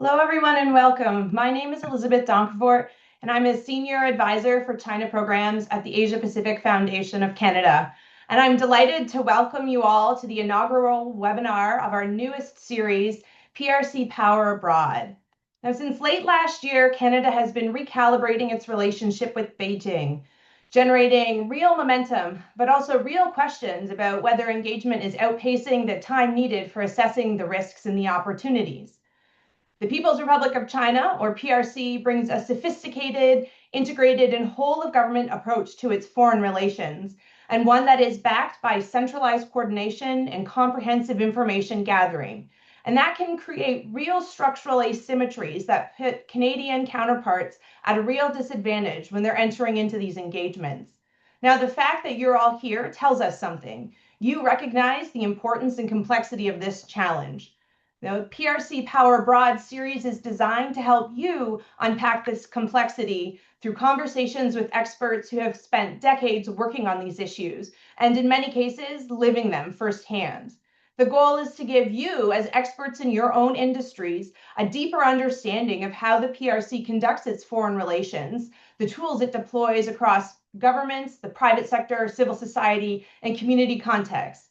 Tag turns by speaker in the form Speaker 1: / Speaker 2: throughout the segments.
Speaker 1: Hello, everyone, and welcome. My name is Elizabeth Donkevort, and I'm a senior advisor for China programs at the Asia Pacific Foundation of Canada. And I'm delighted to welcome you all to the inaugural webinar of our newest series, PRC Power Abroad. Now, since late last year, Canada has been recalibrating its relationship with Beijing, generating real momentum, but also real questions about whether engagement is outpacing the time needed for assessing the risks and the opportunities. The People's Republic of China, or PRC, brings a sophisticated, integrated, and whole-of-government approach to its foreign relations, and one that is backed by centralized coordination and comprehensive information gathering. And that can create real structural asymmetries that put Canadian counterparts at a real disadvantage when they're entering into these engagements. Now, the fact that you're all here tells us something. You recognize the importance and complexity of this challenge. The PRC Power Abroad series is designed to help you unpack this complexity through conversations with experts who have spent decades working on these issues, and in many cases, living them firsthand. The goal is to give you, as experts in your own industries, a deeper understanding of how the PRC conducts its foreign relations, the tools it deploys across governments, the private sector, civil society, and community contexts.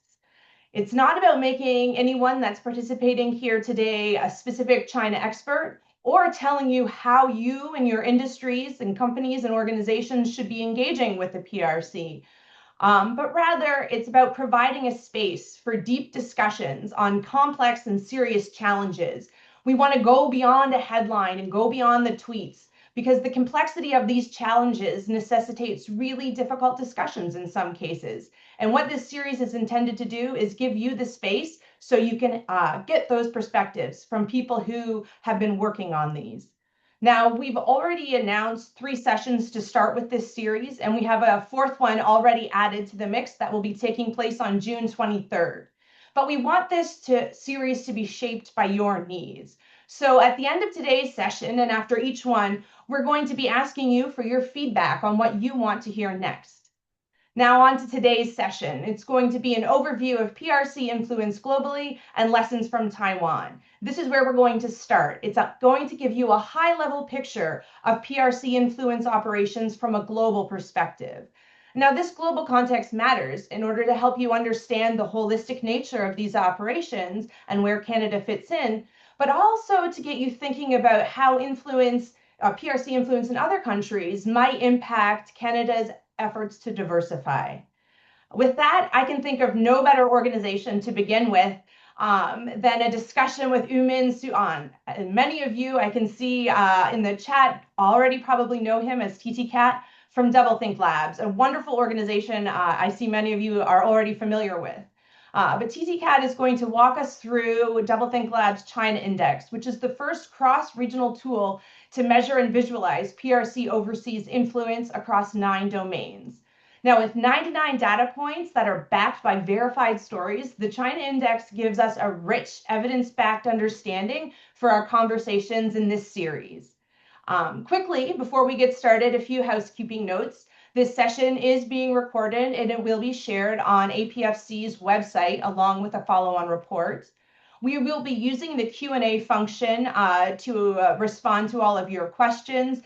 Speaker 1: It's not about making anyone that's participating here today a specific China expert or telling you how you and your industries and companies and organizations should be engaging with the PRC. But rather, it's about providing a space for deep discussions on complex and serious challenges. We want to go beyond a headline and go beyond the tweets because the complexity of these challenges necessitates really difficult discussions in some cases. And what this series is intended to do is give you the space so you can get those perspectives from people who have been working on these. Now, we've already announced 3 sessions to start with this series, and we have a 4th one already added to the mix that will be taking place on June 23rd. But we want this series to be shaped by your needs. So at the end of today's session and after each one, we're going to be asking you for your feedback on what you want to hear next. Now on to today's session. It's going to be an overview of PRC influence globally and lessons from Taiwan. This is where we're going to start. It's going to give you a high-level picture of PRC influence operations from a global perspective. Now, this global context matters in order to help you understand the holistic nature of these operations and where Canada fits in, but also to get you thinking about how PRC influence in other countries might impact Canada's efforts to diversify. With that, I can think of no better organization to begin with than a discussion with Umin Suan. And many of you I can see in the chat already probably know him as TTCat from DoubleThink Labs, a wonderful organization I see many of you are already familiar with. But TTCat is going to walk us through DoubleThink Lab's China Index, which is the first cross-regional tool to measure and visualize PRC overseas influence across 9 domains. Now, with 99 data points that are backed by verified stories, the China Index gives us a rich, evidence-backed understanding for our conversations in this series. Quickly, before we get started, a few housekeeping notes. This session is being recorded and it will be shared on APFC's website along with a follow-on report. We will be using the Q&A function to respond to all of your questions.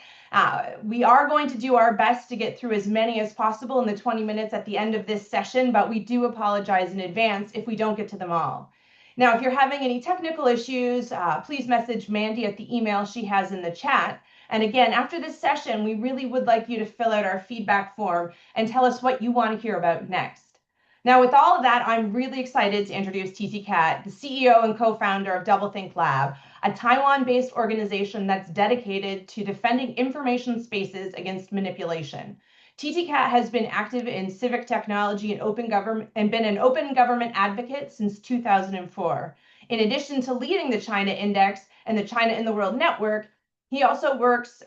Speaker 1: We are going to do our best to get through as many as possible in the 20 minutes at the end of this session, but we do apologize in advance if we don't get to them all. Now, if you're having any technical issues, please message Mandy at the email she has in the chat. And again, after this session, we really would like you to fill out our feedback form and tell us what you want to hear about next. Now, with all of that, I'm really excited to introduce TTCat, the CEO and co-founder of DoubleThink Lab, a Taiwan-based organization that's dedicated to defending information spaces against manipulation. TTCat has been active in civic technology and open government and been an open government advocate since 2004. In addition to leading the China Index and the China in the World Network, he also works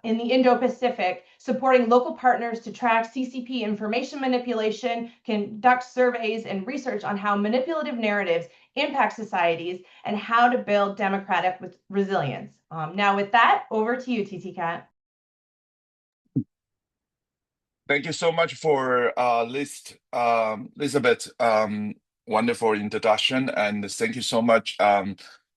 Speaker 1: in the Indo-Pacific, supporting local partners to track CCP information manipulation, conduct surveys and research on how manipulative narratives impact societies, and how to build democratic resilience. Now with that, over to you, TTCat.
Speaker 2: Thank you so much for Elizabeth. Wonderful introduction, and thank you so much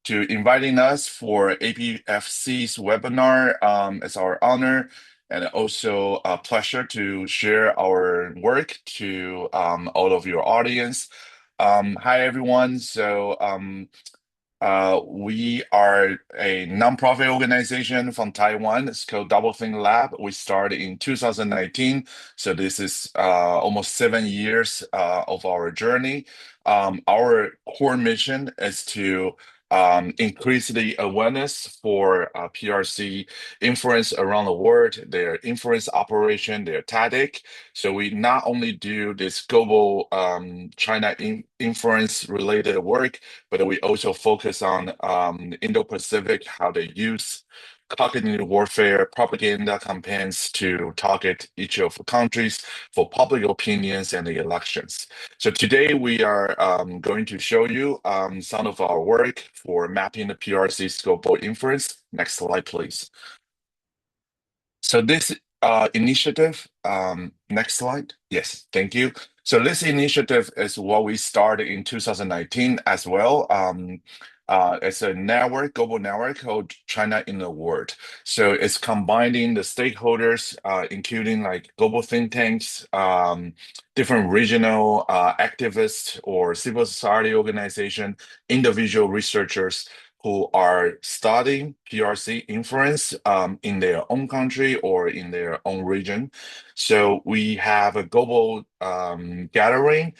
Speaker 2: to inviting us for APFC's webinar. It's our honor and also a pleasure to share our work to all of your audience. Hi, everyone. We are a nonprofit organization from Taiwan. It's called DoubleThink Lab. We started in 2019. So this is almost 7 years of our journey. Our core mission is to increase the awareness for PRC influence around the world, their influence operation, their tactic. So we not only do this global China influence related work, but we also focus on Indo-Pacific, how they use cognitive warfare, propaganda campaigns to target each of the countries for public opinions and the elections. So today we are going to show you some of our work for mapping the PRC's global influence. Next slide, please. So this initiative, next slide. Yes, thank you. So this initiative is what we started in 2019 as well. It's a network, global network called China in the World. So it's combining the stakeholders, including like global think tanks, different regional activists or civil society organization, individual researchers who are studying PRC influence in their own country or in their own region. So we have a global gathering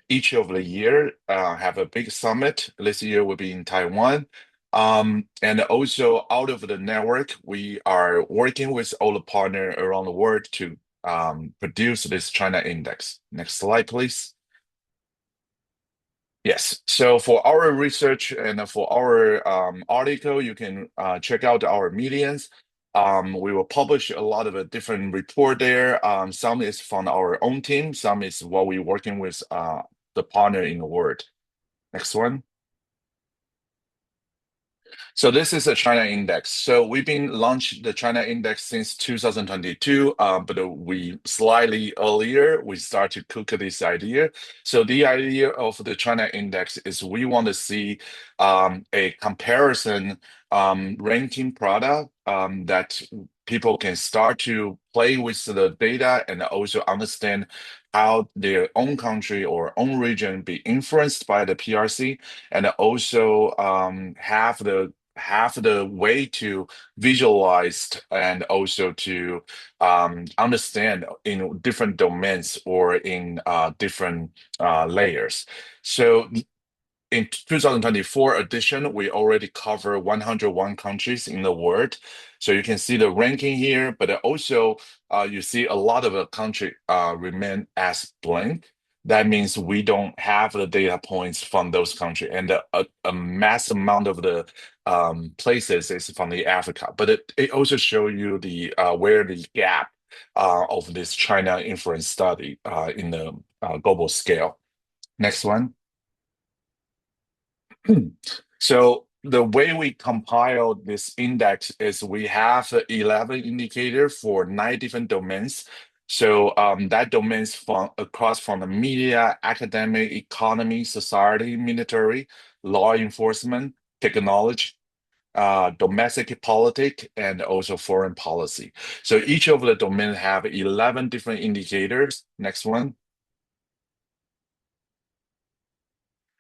Speaker 2: each of the year, have a big summit. This year will be in Taiwan. And also out of the network, we are working with all the partners around the world to produce this China index. Next slide, please. Yes. So for our research and for our article, you can check out our medians. We will publish a lot of a different report there. Some is from our own team, some is what we're working with the partner in the world. Next one. So this is a China index. So we've been launched the China index since 2022, but we slightly earlier we start to cook this idea. So the idea of the China index is we want to see a comparison ranking product that people can start to play with the data and also understand how their own country or own region be influenced by the PRC, and also have the way to visualize and also to understand in different domains or in different layers. So in 2024 edition, we already cover 101 countries in the world. So you can see the ranking here, but also you see a lot of the country remain as blank. That means we don't have the data points from those countries, and a mass amount of the places is from the Africa. But it also show you the where the gap of this China influence study in the global scale. Next one. So the way we compile this index is we have 11 indicator for 9 different domains. So that domains from across from the media, academic, economy, society, military, law enforcement, technology, domestic politics, and also foreign policy. So each of the domain have 11 different indicators. Next one.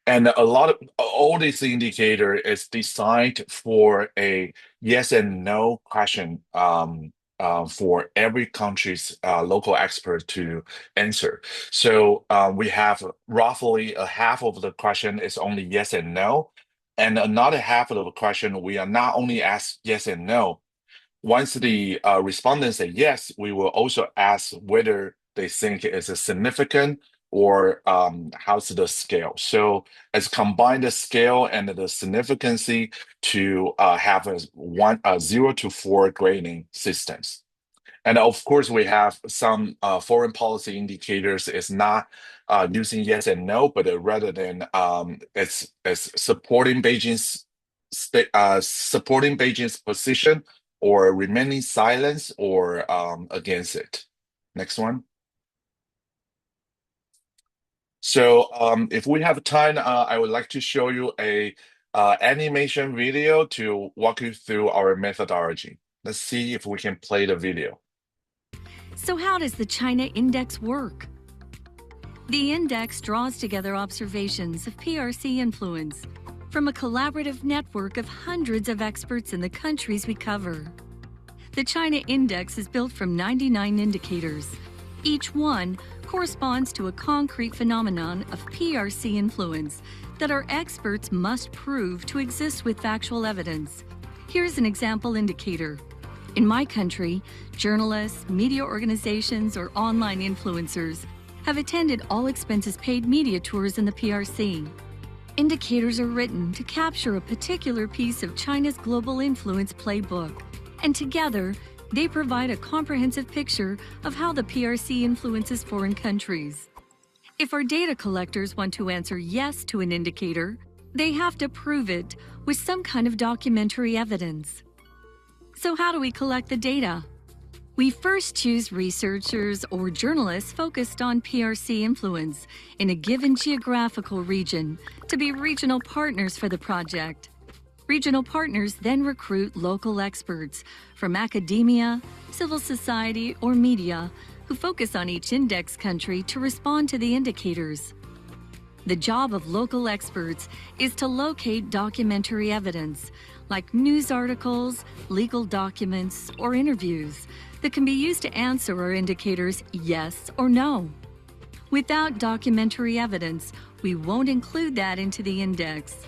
Speaker 2: And a lot of all this indicator is designed for a yes and no question for every country's local expert to answer. So we have roughly a half of the question is only yes and no, and another half of the question we are not only ask yes and no. Once the respondents say yes, we will also ask whether they think it's a significant or how's the scale. So it's combined the scale and the significancy to have a 0 to 4 grading systems. And of course, we have some foreign policy indicators. It's not using yes and no, but rather than it's supporting Beijing's position or remaining silence or against it. Next one. So if we have time, I would like to show you a animation video to walk you through our methodology. Let's see if we can play the video.
Speaker 3: So how does the China Index work? The index draws together observations of PRC influence from a collaborative network of hundreds of experts in the countries we cover. The China Index is built from 99 indicators. Each one corresponds to a concrete phenomenon of PRC influence that our experts must prove to exist with factual evidence. Here's an example indicator. In my country, journalists, media organizations, or online influencers have attended all expenses paid media tours in the PRC. Indicators are written to capture a particular piece of China's global influence playbook, and together, they provide a comprehensive picture of how the PRC influences foreign countries. If our data collectors want to answer yes to an indicator, they have to prove it with some kind of documentary evidence. So how do we collect the data? We first choose researchers or journalists focused on PRC influence in a given geographical region to be regional partners for the project. Regional partners then recruit local experts from academia, civil society, or media who focus on each index country to respond to the indicators. The job of local experts is to locate documentary evidence, like news articles, legal documents, or interviews that can be used to answer our indicators yes or no. Without documentary evidence, we won't include that into the index.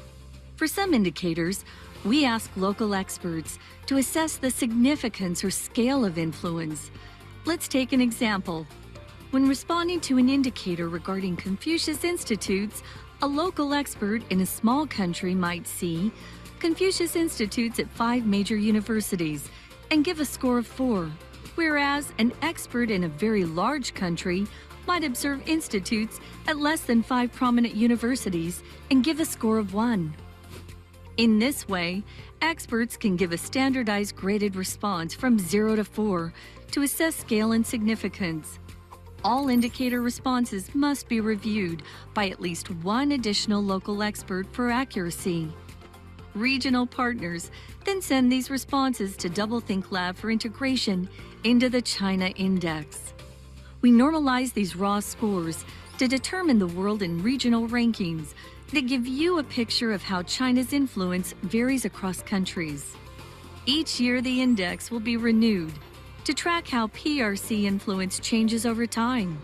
Speaker 3: For some indicators, we ask local experts to assess the significance or scale of influence. Let's take an example. When responding to an indicator regarding Confucius Institutes, a local expert in a small country might see Confucius Institutes at 5 major universities and give a score of 4, whereas an expert in a very large country might observe institutes at less than 5 prominent universities and give a score of 1. In this way, experts can give a standardized graded response from 0 to 4 to assess scale and significance. All indicator responses must be reviewed by at least one additional local expert for accuracy. Regional partners then send these responses to DoubleThink Lab for integration into the China Index. We normalize these raw scores to determine the world and regional rankings that give you a picture of how China's influence varies across countries. Each year, the index will be renewed to track how PRC influence changes over time.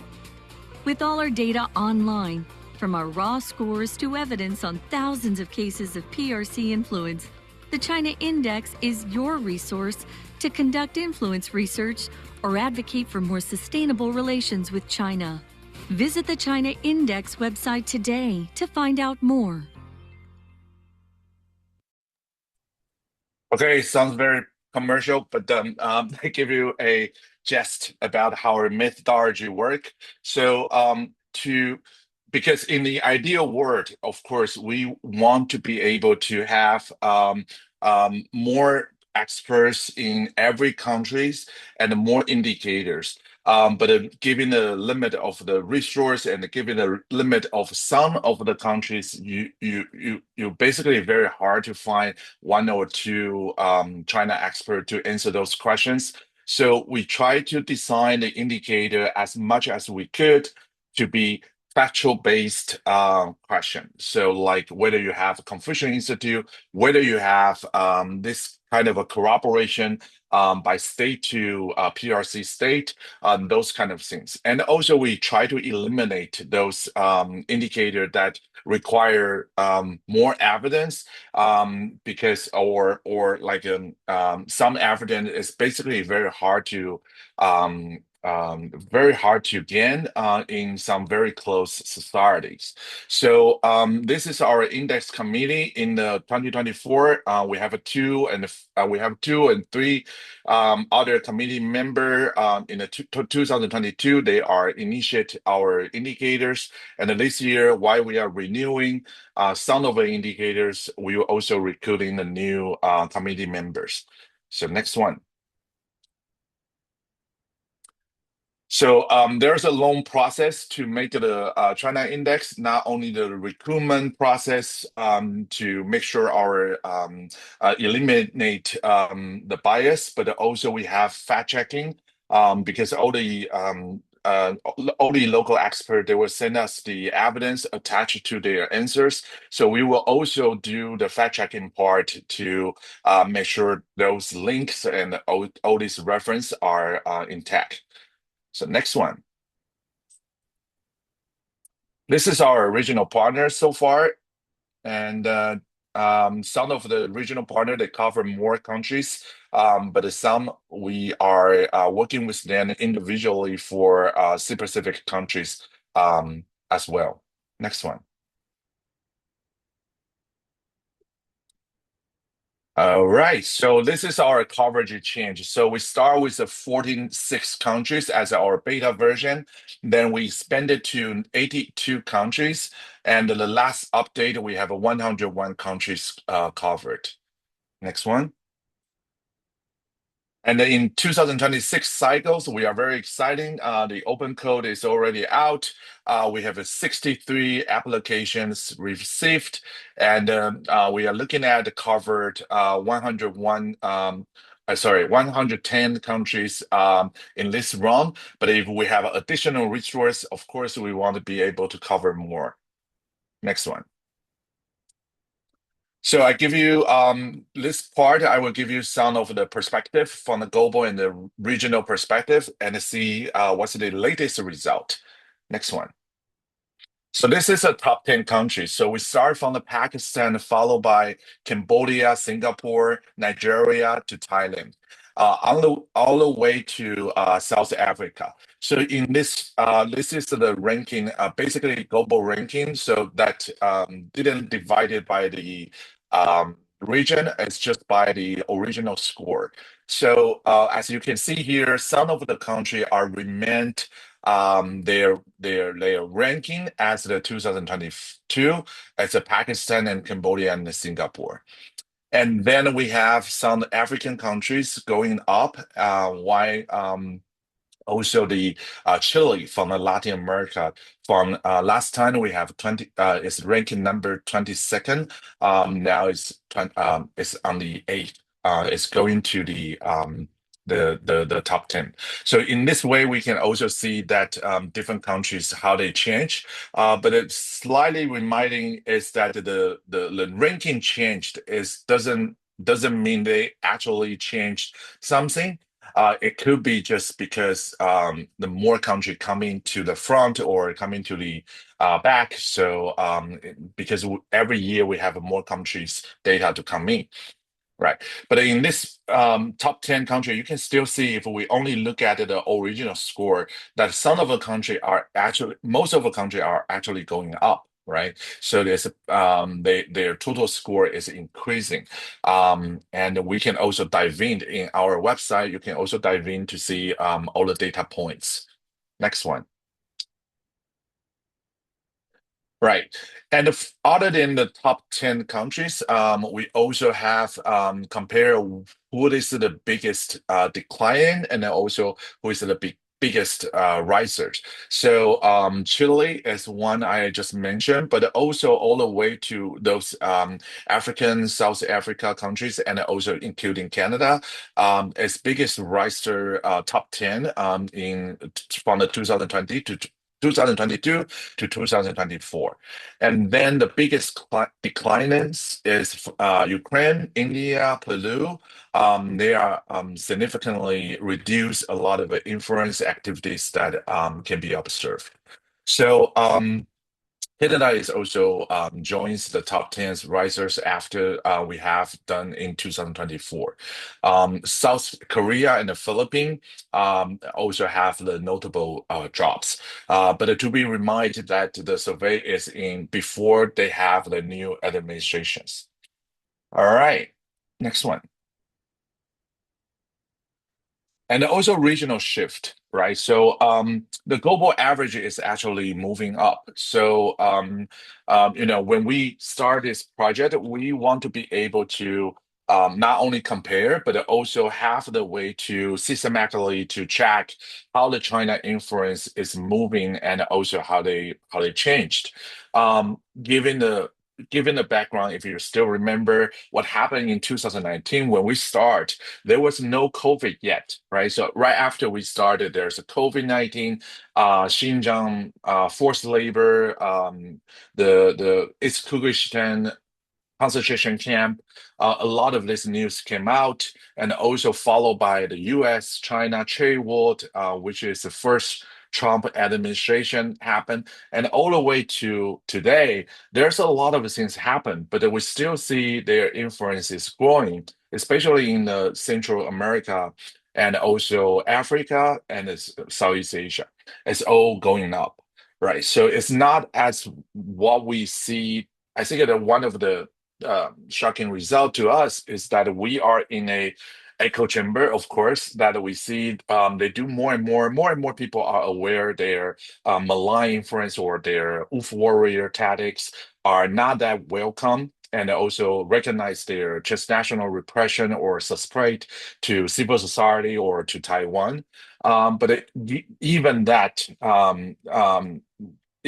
Speaker 3: With all our data online, from our raw scores to evidence on thousands of cases of PRC influence, the China Index is your resource to conduct influence research or advocate for more sustainable relations with China. Visit the China Index website today to find out more.
Speaker 2: Okay, sounds very commercial, but I give you a gist about how our methodology work. So because in the ideal world, of course, we want to be able to have more experts in every countries and more indicators. But given the limit of the resource and given the limit of some of the countries, you basically very hard to find 1 or 2 China expert to answer those questions. So we try to design the indicator as much as we could to be factual based question. So like whether you have a Confucius Institute, whether you have this kind of a corroboration by state to PRC state, those kind of things. And also we try to eliminate those indicators that require more evidence because or like some evidence is basically very hard to gain in some very close societies. So this is our index committee in the 2024. We have 2 and 3 other committee member in the 2022. They are initiate our indicators, and then this year, while we are renewing some of the indicators, we will also recruiting the new committee members. So next one. So there's a long process to make the China index, not only the recruitment process to make sure our eliminate the bias, but also we have fact checking because all the local experts, they will send us the evidence attached to their answers. So we will also do the fact checking part to make sure those links and all these reference are intact. So next one. This is our original partner so far, and some of the regional partner they cover more countries, but some we are working with them individually for specific countries as well. Next one. All right, so this is our coverage change. So we start with the 46 countries as our beta version. Then we expand it to 82 countries. And the last update, we have 101 countries covered. Next one. And then in 2026 cycles, we are very exciting. The open code is already out. We have 63 applications received, and we are looking at covered 110 countries in this round. But if we have additional resource, of course, we want to be able to cover more. Next one. So I give you this part, I will give you some of the perspective from the global and the regional perspective and see what's the latest result. Next one. So this is a top 10 countries. So we start from the Pakistan, followed by Cambodia, Singapore, Nigeria to Thailand, all the way to South Africa. So in this is the ranking, basically global ranking. So that didn't divide it by the region. It's just by the original score. So as you can see here, some of the country are remained their ranking as the 2022 as a Pakistan and Cambodia and Singapore. And then we have some African countries going up, while also the Chile from Latin America. From last time we have 20 is ranking number 22nd. Now it's on the 8th. It's going to the top 10. So in this way, we can also see that different countries how they change. But it's slightly reminding is that the ranking changed is doesn't mean they actually changed something. It could be just because the more country coming to the front or coming to the back. So because every year we have more countries data to come in. Right. But in this top 10 country, you can still see if we only look at the original score, that some of the country are actually, most of the country are actually going up, right? So there's their total score is increasing. And we can also dive in our website. You can also dive in to see all the data points. Next one. Right. And other than the top 10 countries, we also have compare who is the biggest decline and then also who is the biggest risers. So Chile is one I just mentioned, but also all the way to those African, South Africa countries, and also including Canada, its biggest riser top 10 in from the 2020 to 2022 to 2024. And then the biggest declinants is Ukraine, India, Peru. They are significantly reduce a lot of the influence activities that can be observed. So Canada is also joins the top 10 risers after we have done in 2024. South Korea and the Philippines also have the notable drops. But to be reminded that the survey is in before they have the new administrations. All right, next one. And also regional shift, right? So the global average is actually moving up. So when we start this project, we want to be able to not only compare, but also have the way to systematically to check how the China influence is moving and also how they changed. Given the background, if you still remember what happened in 2019 when we start, there was no COVID yet, right? So right after we started, there's a COVID-19, Xinjiang forced labor, the East Kyrgyzstan concentration camp. A lot of this news came out, and also followed by the U.S.-China trade war, which is the first Trump administration happened, and all the way to today. There's a lot of things happen, but we still see their influence is growing, especially in the Central America and also Africa and Southeast Asia. It's all going up, right? So it's not as what we see. I think that one of the shocking result to us is that we are in a echo chamber, of course, that we see they do more and more people are aware their malign influence or their wolf warrior tactics are not that welcome, and also recognize their just national repression or suspect to civil society or to Taiwan.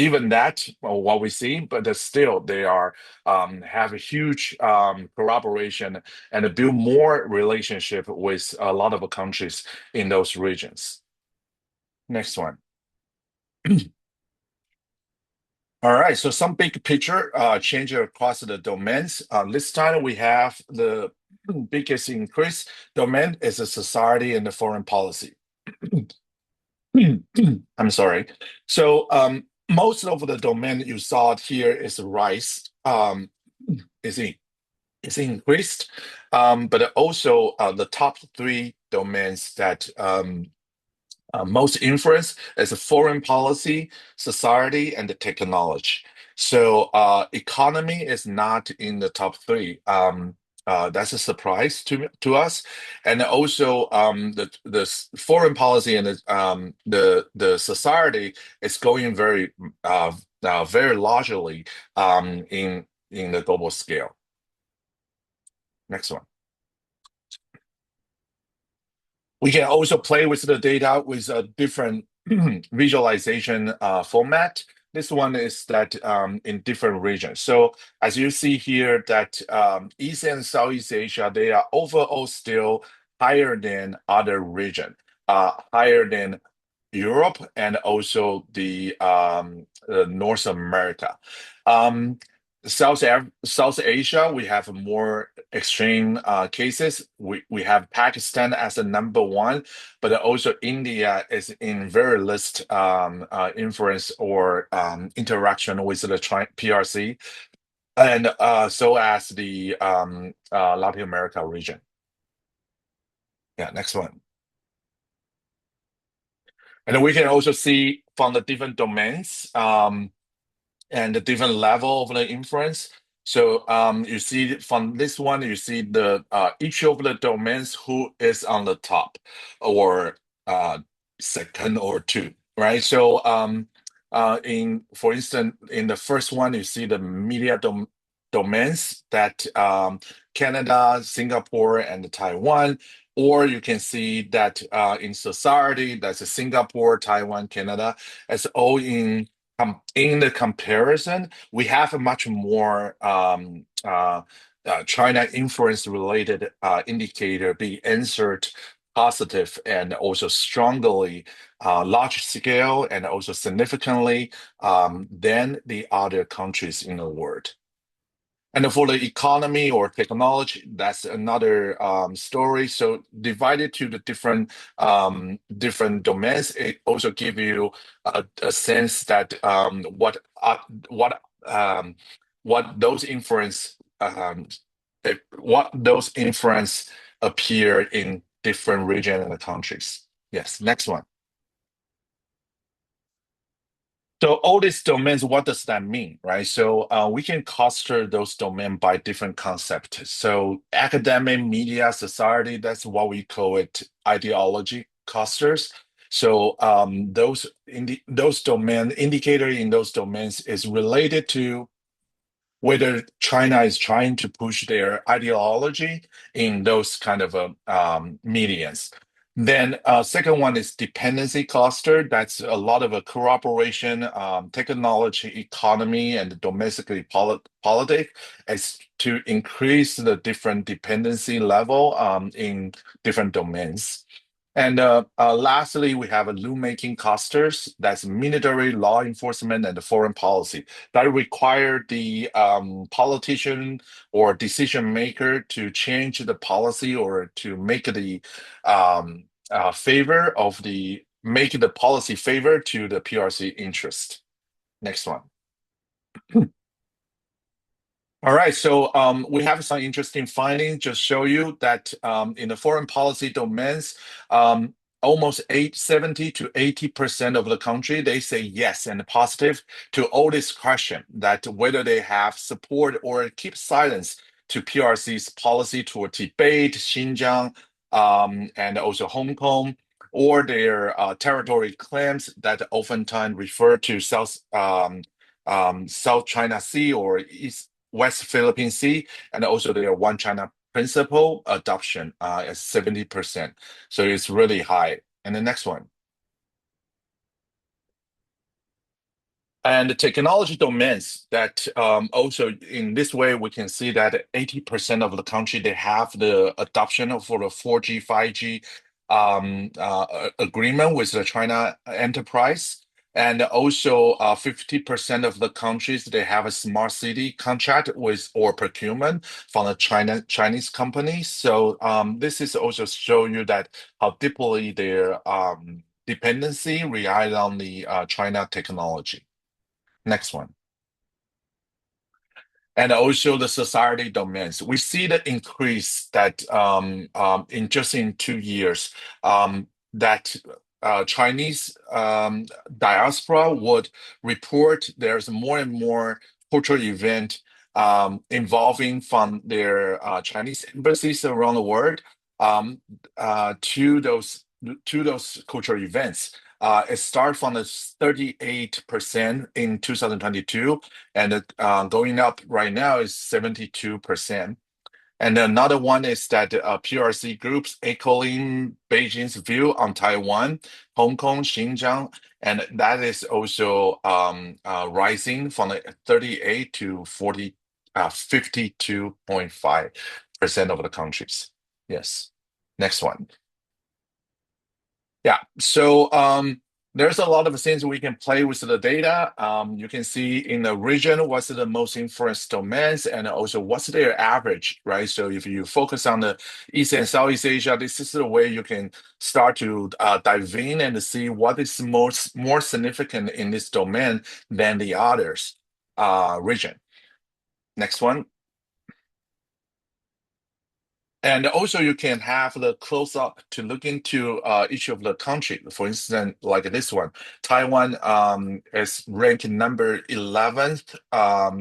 Speaker 2: Even that, what we see, but still they are have a huge collaboration and build more relationship with a lot of countries in those regions. Next one. All right, so some big picture change across the domains. This time we have the biggest increase domain is the society and the foreign policy. I'm sorry. So most of the domain you saw here is rise, is increased, but also the top three domains that most influence is foreign policy, society, and the technology. So economy is not in the top three. That's a surprise to us, and also the foreign policy and the society is going very largely in the global scale. Next one. We can also play with the data with a different visualization format. This one is that in different regions. So as you see here that East and Southeast Asia, they are overall still higher than other region, higher than Europe and also the North America. South Asia, we have more extreme cases. We have Pakistan as the number one, but also India is in very list influence or interaction with the PRC, and so as the Latin America region. Yeah, next one. And then we can also see from the different domains and the different level of the influence. So you see from this one, you see the each of the domains who is on the top or second or two, right? So for instance, in the first one, you see the media domains that Canada, Singapore, and Taiwan. Or you can see that in society, that's Singapore, Taiwan, Canada, as all in the comparison, we have a much more China influence related indicator being answered positive and also strongly large scale and also significantly than the other countries in the world. And for the economy or technology, that's another story. So divided to the different domains, it also give you a sense that what those influence appear in different regions and countries. Yes, next one. So all these domains, what does that mean, right? So we can cluster those domains by different concepts. So academic, media, society, that's what we call it ideology clusters. So those domain indicator in those domains is related to whether China is trying to push their ideology in those kind of medians. Then second one is dependency cluster. That's a lot of a cooperation, technology, economy, and domestically politics as to increase the different dependency level in different domains. And lastly, we have a lawmaking clusters. That's military, law enforcement, and foreign policy that require the politician or decision maker to change the policy or to make the make the policy favor to the PRC interest. Next one. All right, so we have some interesting findings. Just show you that in the foreign policy domains, almost 70 to 80% of the country, they say yes and positive to all this question that whether they have support or keep silence to PRC's policy toward Tibet, Xinjiang, and also Hong Kong, or their territory claims that oftentimes refer to South China Sea or West Philippine Sea, and also their One China principle adoption is 70%. So it's really high. And the next one. And the technology domains that also in this way, we can see that 80% of the country, they have the adoption for the 4G, 5G agreement with the China enterprise. And also 50% of the countries, they have a smart city contract with or procurement from the Chinese companies. So this is also show you that how deeply their dependency relies on the China technology. Next one. And also the society domains. We see the increase that in 2 years that Chinese diaspora would report there's more and more cultural event involving from their Chinese embassies around the world to those cultural events. It started from the 38% in 2022, and going up right now is 72%. And another one is that PRC groups echoing Beijing's view on Taiwan, Hong Kong, Xinjiang, and that is also rising from the 38 to 52.5% of the countries. Yes. Next one. Yeah, so there's a lot of things we can play with the data. You can see in the region what's the most influenced domains and also what's their average, right? So if you focus on the East and Southeast Asia, this is the way you can start to dive in and see what is more significant in this domain than the others region. Next one. And also you can have the close-up to look into each of the country. For instance, like this one, Taiwan is ranked number 11th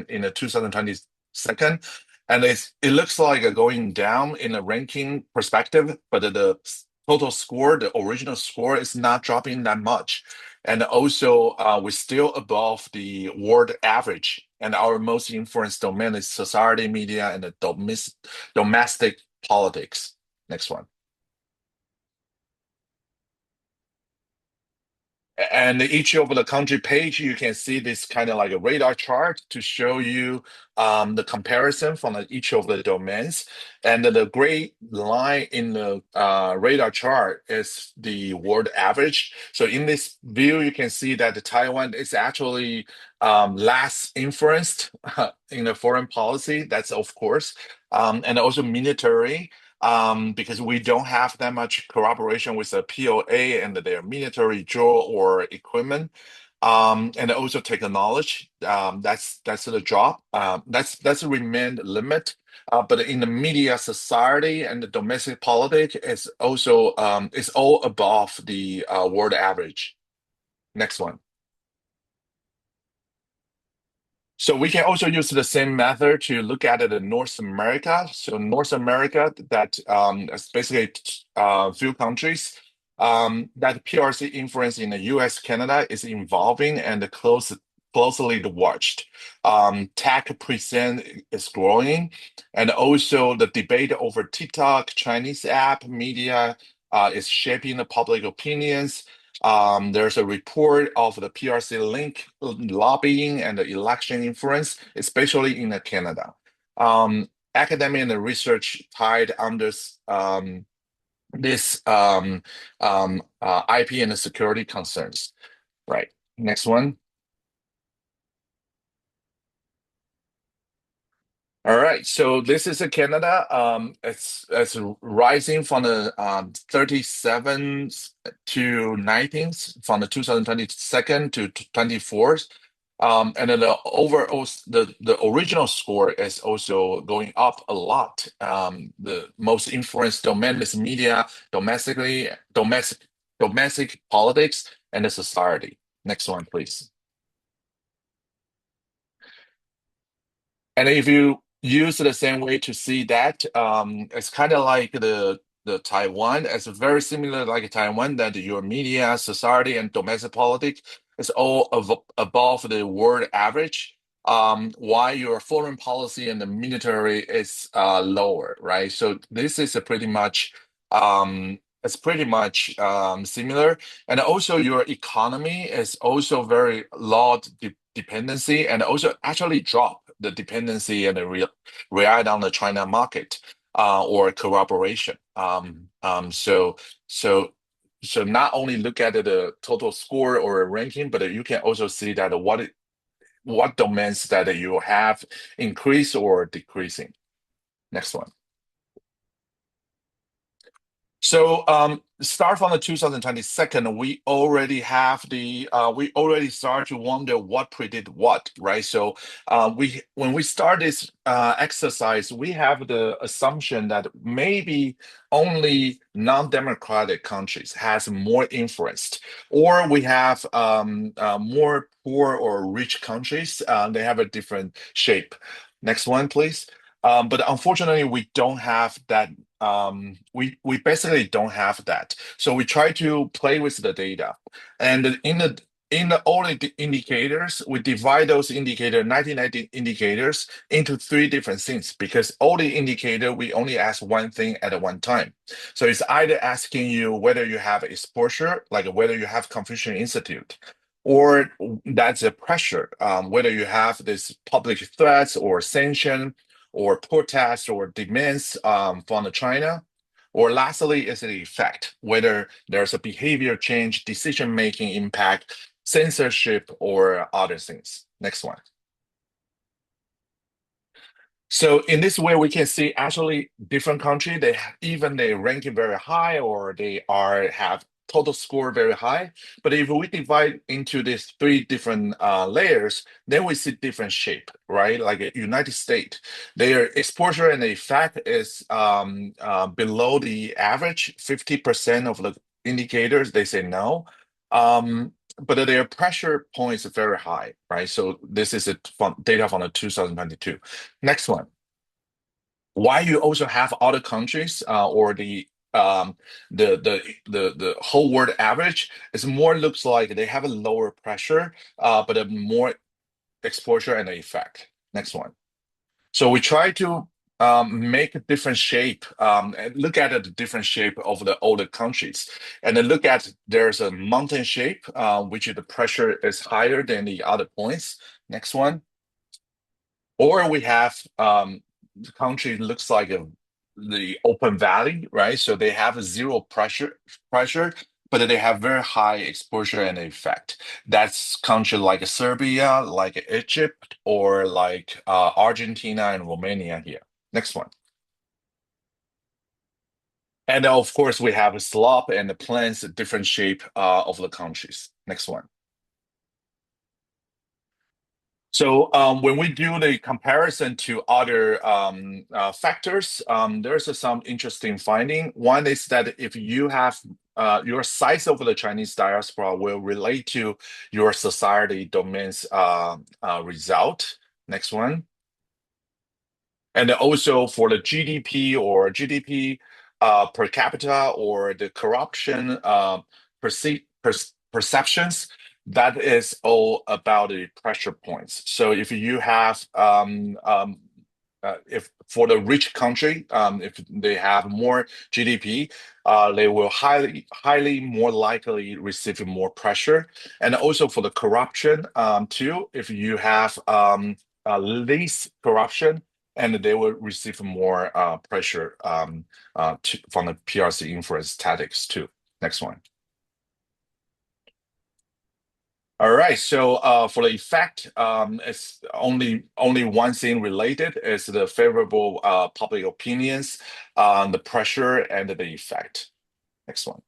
Speaker 2: in the 2022, and it looks like going down in a ranking perspective, but the total score, the original score, is not dropping that much. And also, we're still above the world average. And our most influenced domain is society, media, and the domestic politics. Next one. And each of the country page, you can see this kind of like a radar chart to show you the comparison from each of the domains. And the gray line in the radar chart is the world average. So in this view, you can see that Taiwan is actually less influenced in the foreign policy. That's of course, and also military. Because we don't have that much cooperation with the POA and their military drill or equipment, and also technology. That's the job. That's a remain limit. But in the media, society, and the domestic politics, is also is all above the world average. Next one. So we can also use the same method to look at it in North America. So North America, that is basically a few countries that PRC influence in the US, Canada is evolving and close closely watched. Tech present is growing, and also the debate over TikTok, Chinese app media is shaping the public opinions. There's a report of the PRC link lobbying and the election influence, especially in Canada. Academic and research tied under this IP and security concerns. Right. Next one. All right, so this is a Canada. It's rising from the 37th to 19th, from the 2022nd to 24th. And then the overall, the original score is also going up a lot. The most influenced domain is media, domestic politics, and the society. Next one, please. And if you use the same way to see that, it's kind of like the Taiwan. It's very similar like Taiwan that your media, society, and domestic politics is all above the world average. While your foreign policy and the military is lower, right? So this is a pretty much similar, and also your economy is also very low dependency, and also actually drop the dependency and rely on the China market or cooperation. So not only look at the total score or ranking, but you can also see that what domains that you have increase or decreasing. Next one. So start from the 2022nd, we already start to wonder what predict what, right? So when we start this exercise, we have the assumption that maybe only non-democratic countries has more influence, or we have more poor or rich countries. They have a different shape. Next one, please. But unfortunately, we don't have that. We basically don't have that. So we try to play with the data, and in the all the indicators, we divide those 1990 indicators into three different things because all the indicator we only ask one thing at one time. So it's either asking you whether you have exposure, like whether you have Confucian Institute, or that's a pressure, whether you have this public threats or sanction or protests or demands from China. Or lastly, is the effect, whether there's a behavior change, decision-making impact, censorship, or other things. Next one. So in this way, we can see actually different countries, they rank it very high or they have total score very high. But if we divide into these three different layers, then we see different shape, right? Like United States, their exposure and effect is below the average, 50% of the indicators, they say no. But their pressure points are very high, right? So this is data from the 2022. Next one. Why you also have other countries or the whole world average is more looks like they have a lower pressure, but a more exposure and effect. Next one. So we try to make a different shape and look at the different shape of the older countries, and then look at there's a mountain shape, which the pressure is higher than the other points. Next one. Or we have the country looks like the open valley, right? So they have a zero pressure, but they have very high exposure and effect. That's country like Serbia, like Egypt, or like Argentina and Romania here. Next one. And of course, we have a slope and the plans, different shape of the countries. Next one. So when we do the comparison to other factors, there's some interesting finding. One is that if you have your size of the Chinese diaspora will relate to your society domains result. Next one. And also for the GDP or GDP per capita or the corruption perceptions, that is all about the pressure points. So if you have if for the rich country, if they have more GDP, they will highly more likely receive more pressure. And also for the corruption, too, if you have least corruption, and they will receive more pressure from the PRC influence tactics too. Next one. All right, so for the effect, it's only one thing related is the favorable public opinions, the pressure, and the effect. Next one.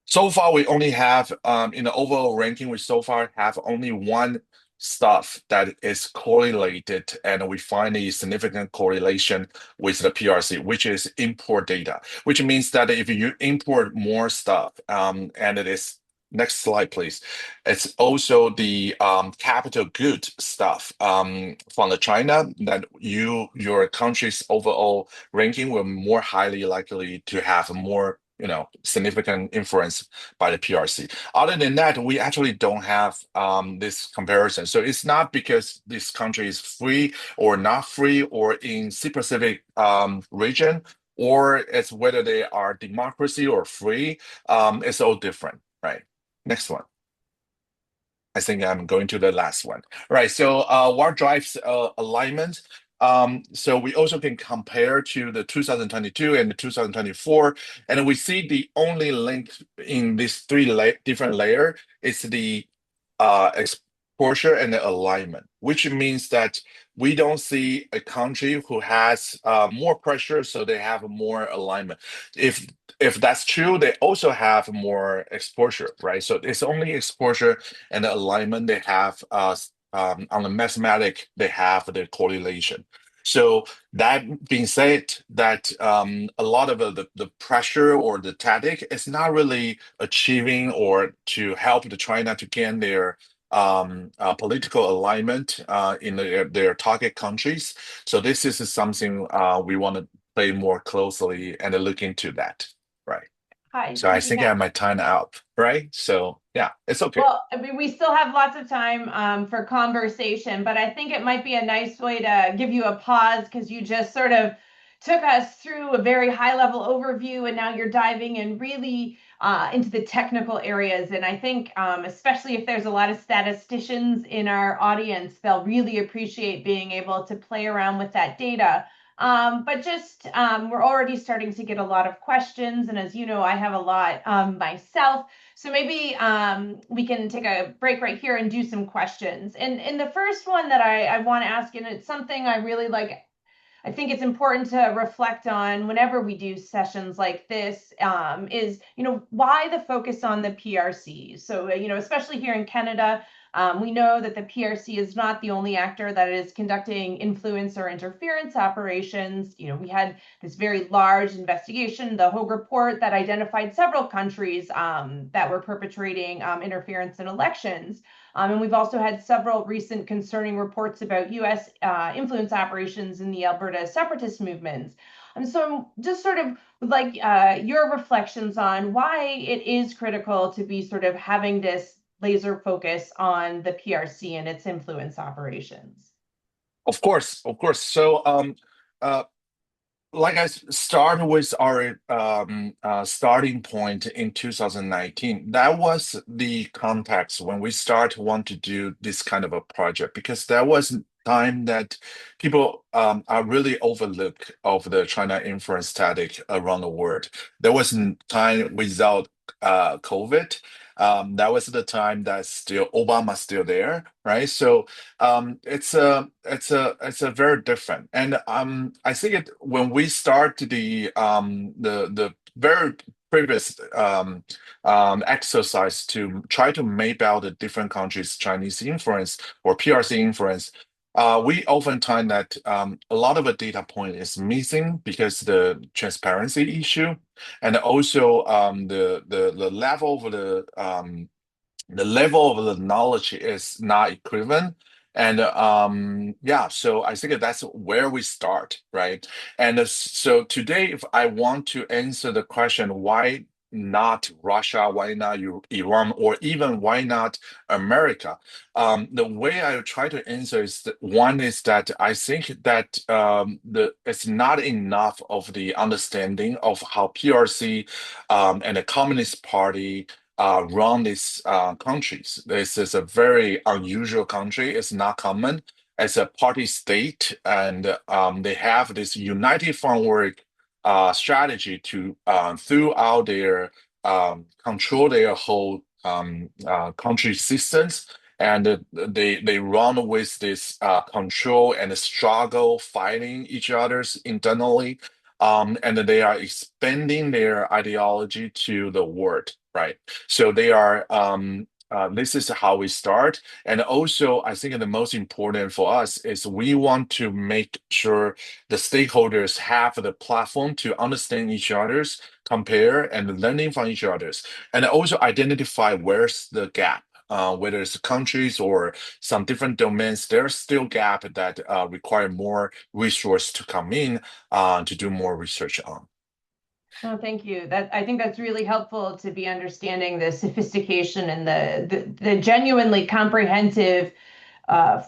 Speaker 2: So far, we only have in the overall ranking, we so far have only one stuff that is correlated, and we find a significant correlation with the PRC, which is import data, which means that if you import more stuff, and it is next slide, please. It's also the capital good stuff from the China that your country's overall ranking will more highly likely to have more significant influence by the PRC. Other than that, we actually don't have this comparison. So it's not because this country is free or not free or in Sea-Pacific region, or it's whether they are democracy or free. It's all different, right? Next one. I think I'm going to the last one. All right, so what drives alignment? So we also can compare to the 2022 and the 2024, and we see the only link in these three different layer is the exposure and the alignment, which means that we don't see a country who has more pressure, so they have more alignment. If that's true, they also have more exposure, right? So it's only exposure and the alignment they have on the mathematic, they have the correlation. So that being said, that a lot of the pressure or the tactic is not really achieving or to help the China to gain their political alignment in their target countries. So this is something we want to play more closely and look into that, right?
Speaker 1: Hi,
Speaker 2: So I think I
Speaker 1: TTCat.
Speaker 2: have my time out, right? So yeah, it's okay.
Speaker 1: Well, I mean, we still have lots of time for conversation, but I think it might be a nice way to give you a pause because you just sort of took us through a very high level overview, and now you're diving in really into the technical areas. And I think, especially if there's a lot of statisticians in our audience, they'll really appreciate being able to play around with that data. But just we're already starting to get a lot of questions, and as you know, I have a lot myself. So maybe we can take a break right here and do some questions. And the first one that I want to ask, and it's something I really like, I think it's important to reflect on whenever we do sessions like this, is, why the focus on the PRC? So, especially here in Canada, we know that the PRC is not the only actor that is conducting influence or interference operations. We had this very large investigation, the Hogue Report, that identified several countries that were perpetrating interference in elections. And we've also had several recent concerning reports about U.S. Influence operations in the Alberta separatist movements. And so just sort of like your reflections on why it is critical to be sort of having this laser focus on the PRC and its influence operations.
Speaker 2: Of course, of course. So like I start with our starting point in 2019. That was the context when we start to want to do this kind of a project, because that was time that people are really overlooked of the China influence tactic around the world. There was a time without COVID. That was the time that still Obama still there, right? So it's a very different. And I think when we start the very previous exercise to try to map out the different countries' Chinese influence or PRC influence, we often find that a lot of the data point is missing because the transparency issue, and also the level of the level of the knowledge is not equivalent. And yeah, so I think that's where we start, right? And so today, if I want to answer the question why not Russia? Why not Iran? Or even why not America? The way I try to answer is that one is that I think that it's not enough of the understanding of how PRC and the Communist Party run these countries. This is a very unusual country. It's not common as a party state, and they have this united framework strategy to throughout their control their whole country systems, and they run with this control and struggle, fighting each other's internally, and they are expanding their ideology to the world, right? So they are. This is how we start. And also, I think the most important for us is we want to make sure the stakeholders have the platform to understand each other's, compare and learning from each other's, and also identify where's the gap. Whether it's countries or some different domains, there's still gap that require more resource to come in to do more research on.
Speaker 1: Oh, thank you. I think that's really helpful to be understanding the sophistication and the genuinely comprehensive uh,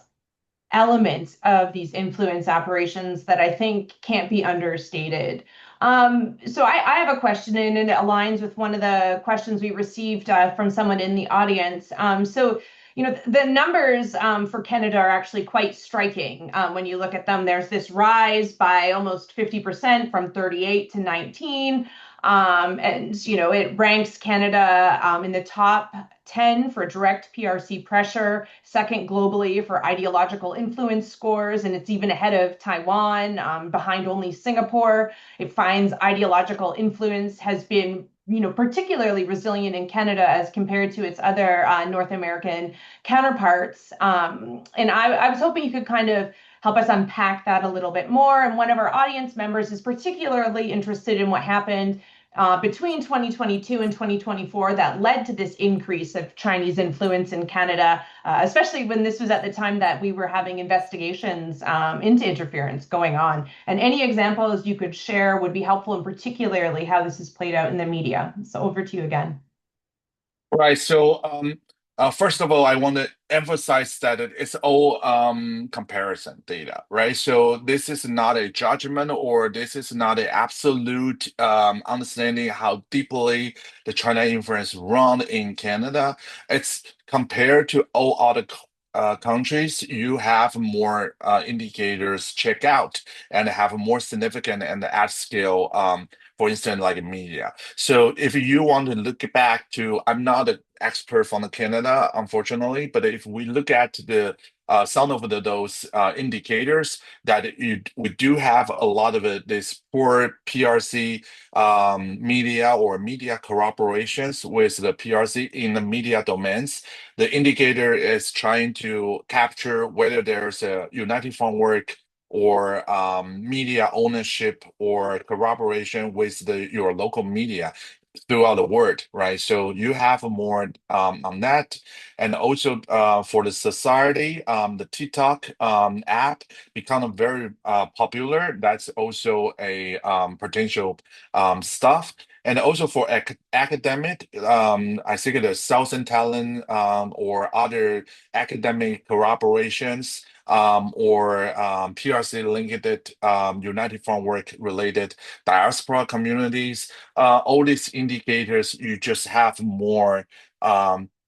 Speaker 1: elements of these influence operations that I think can't be understated. So I have a question, and it aligns with one of the questions we received from someone in the audience. The numbers for Canada are actually quite striking. When you look at them, there's this rise by almost 50% from 38 to 19. It ranks Canada in the top 10 for direct PRC pressure, second globally for ideological influence scores, and it's even ahead of Taiwan, behind only Singapore. It finds ideological influence has been particularly resilient in Canada as compared to its other North American counterparts. And I was hoping you could kind of help us unpack that a little bit more. And one of our audience members is particularly interested in what happened between 2022 and 2024 that led to this increase of Chinese influence in Canada, especially when this was at the time that we were having investigations into interference going on. And any examples you could share would be helpful, and particularly how this is played out in the media. So over to you again.
Speaker 2: Right. So, first of all, I want to emphasize that it's all comparison data, right? So this is not a judgment, or this is not an absolute understanding how deeply the China influence run in Canada. It's compared to all other countries. You have more indicators check out and have more significant and at scale. For instance, like media. So if you want to look back to, I'm not an expert from Canada, unfortunately, but if we look at the some of those indicators that we do have a lot of this poor PRC media or media corroborations with the PRC in the media domains. The indicator is trying to capture whether there's a united front work or media ownership or corroboration with your local media throughout the world, right? So you have more on that. And also for the society, the TikTok app become very popular. That's also a potential stuff. And also for academic, I think the Southern Talent or other academic corroborations or PRC linked United Front work related diaspora communities, all these indicators, you just have more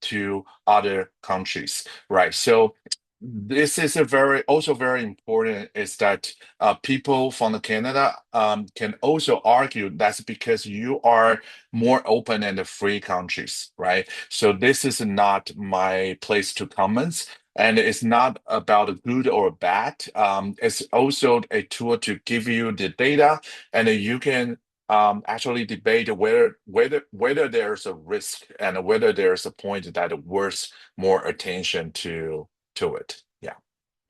Speaker 2: to other countries, right? So this is also very important is that people from Canada can also argue that's because you are more open and free countries, right? So this is not my place to comment. And it's not about good or bad. It's also a tool to give you the data, and you can actually debate whether there's a risk and whether there's a point that worth more attention to it. Yeah.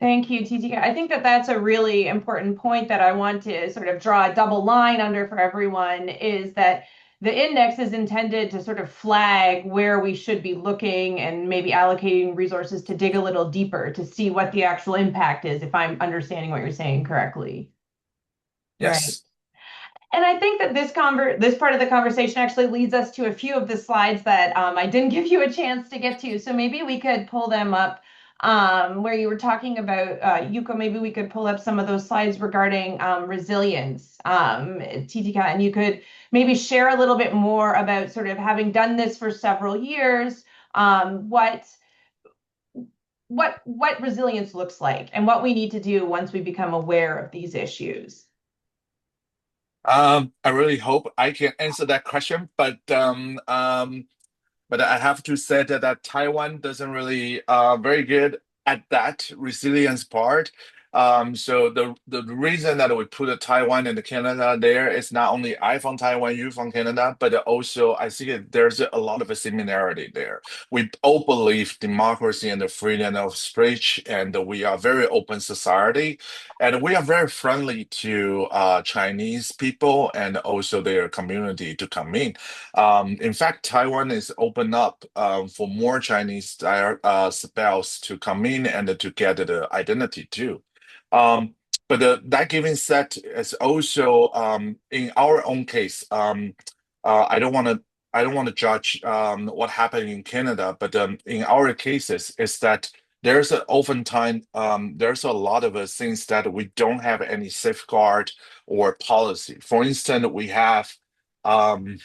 Speaker 1: Thank you, TTCat. I think that that's a really important point that I want to sort of draw a double line under for everyone, is that the index is intended to sort of flag where we should be looking and maybe allocating resources to dig a little deeper to see what the actual impact is, if I'm understanding what you're saying correctly. Right.
Speaker 2: Yes.
Speaker 1: And I think that this part of the conversation actually leads us to a few of the slides that I didn't give you a chance to get to. So maybe we could pull them up where you were talking about, Yuko, maybe we could pull up some of those slides regarding resilience, TTCat, and you could maybe share a little bit more about sort of having done this for several years, what resilience looks like and what we need to do once we become aware of these issues.
Speaker 2: I really hope I can answer that question, but I have to say that Taiwan doesn't really very good at that resilience part. So the reason that we put Taiwan and Canada there is not only I from Taiwan, you from Canada, but also I see there's a lot of a similarity there. We all believe democracy and the freedom of speech, and we are very open society, and we are very friendly to Chinese people and also their community to come in. In fact, Taiwan is open up for more Chinese spells to come in and to get the identity too. Um, but that given said, is also in our own case. I don't want to judge what happened in Canada, but in our cases, is that there's a oftentimes there's a lot of things that we don't have any safeguard or policy. For instance, um,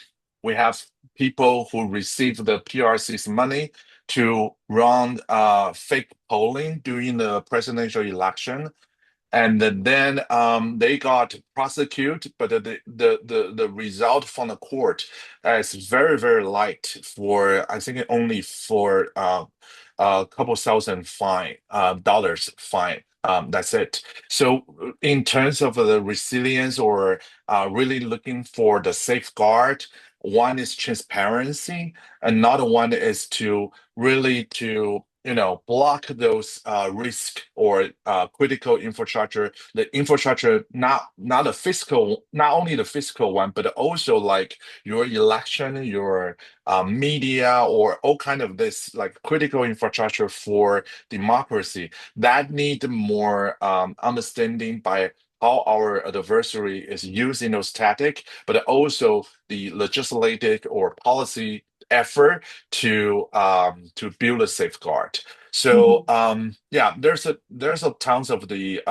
Speaker 2: we have people who receive the PRC's money to run fake polling during the presidential election, and then they got prosecuted, but the result from the court is very very light for I think only for a couple thousand fine dollars fine. That's it. So in terms of the resilience or really looking for the safeguard, one is transparency, another one is to really to block those risk or critical infrastructure, the infrastructure, not the fiscal, not only the fiscal one, but also like your election, your media, or all kind of this like critical infrastructure for democracy that need more understanding by how our adversary is using those tactics, but also the legislative or policy effort to build a safeguard. So yeah, there's a tons of the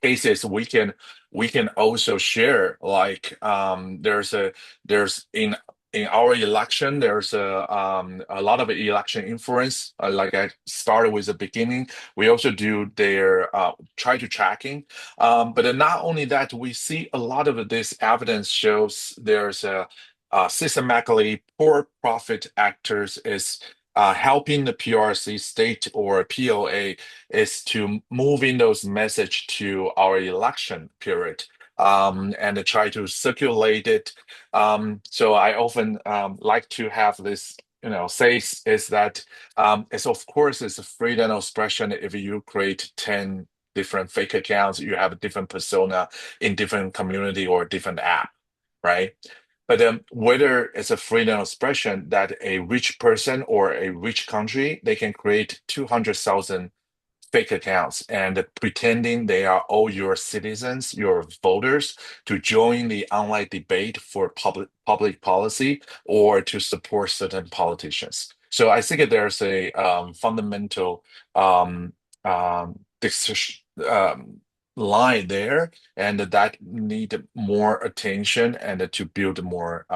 Speaker 2: cases we can also share. Like there's in our election there's a lot of election influence. Like I started with the beginning, we also do their try to tracking. But not only that, we see a lot of this evidence shows there's a systematically poor profit actors is helping the PRC state or POA is to move in those message to our election period and try to circulate it. So I often like to have this, say is that it's of course it's a freedom of expression if you create 10 different fake accounts, you have a different persona in different community or different app, right? But whether it's a freedom of expression that a rich person or a rich country, they can create 200,000 fake accounts and pretending they are all your citizens, your voters, to join the online debate for public policy or to support certain politicians. So I think that there's a fundamental decision, line there, and that need more attention and to build more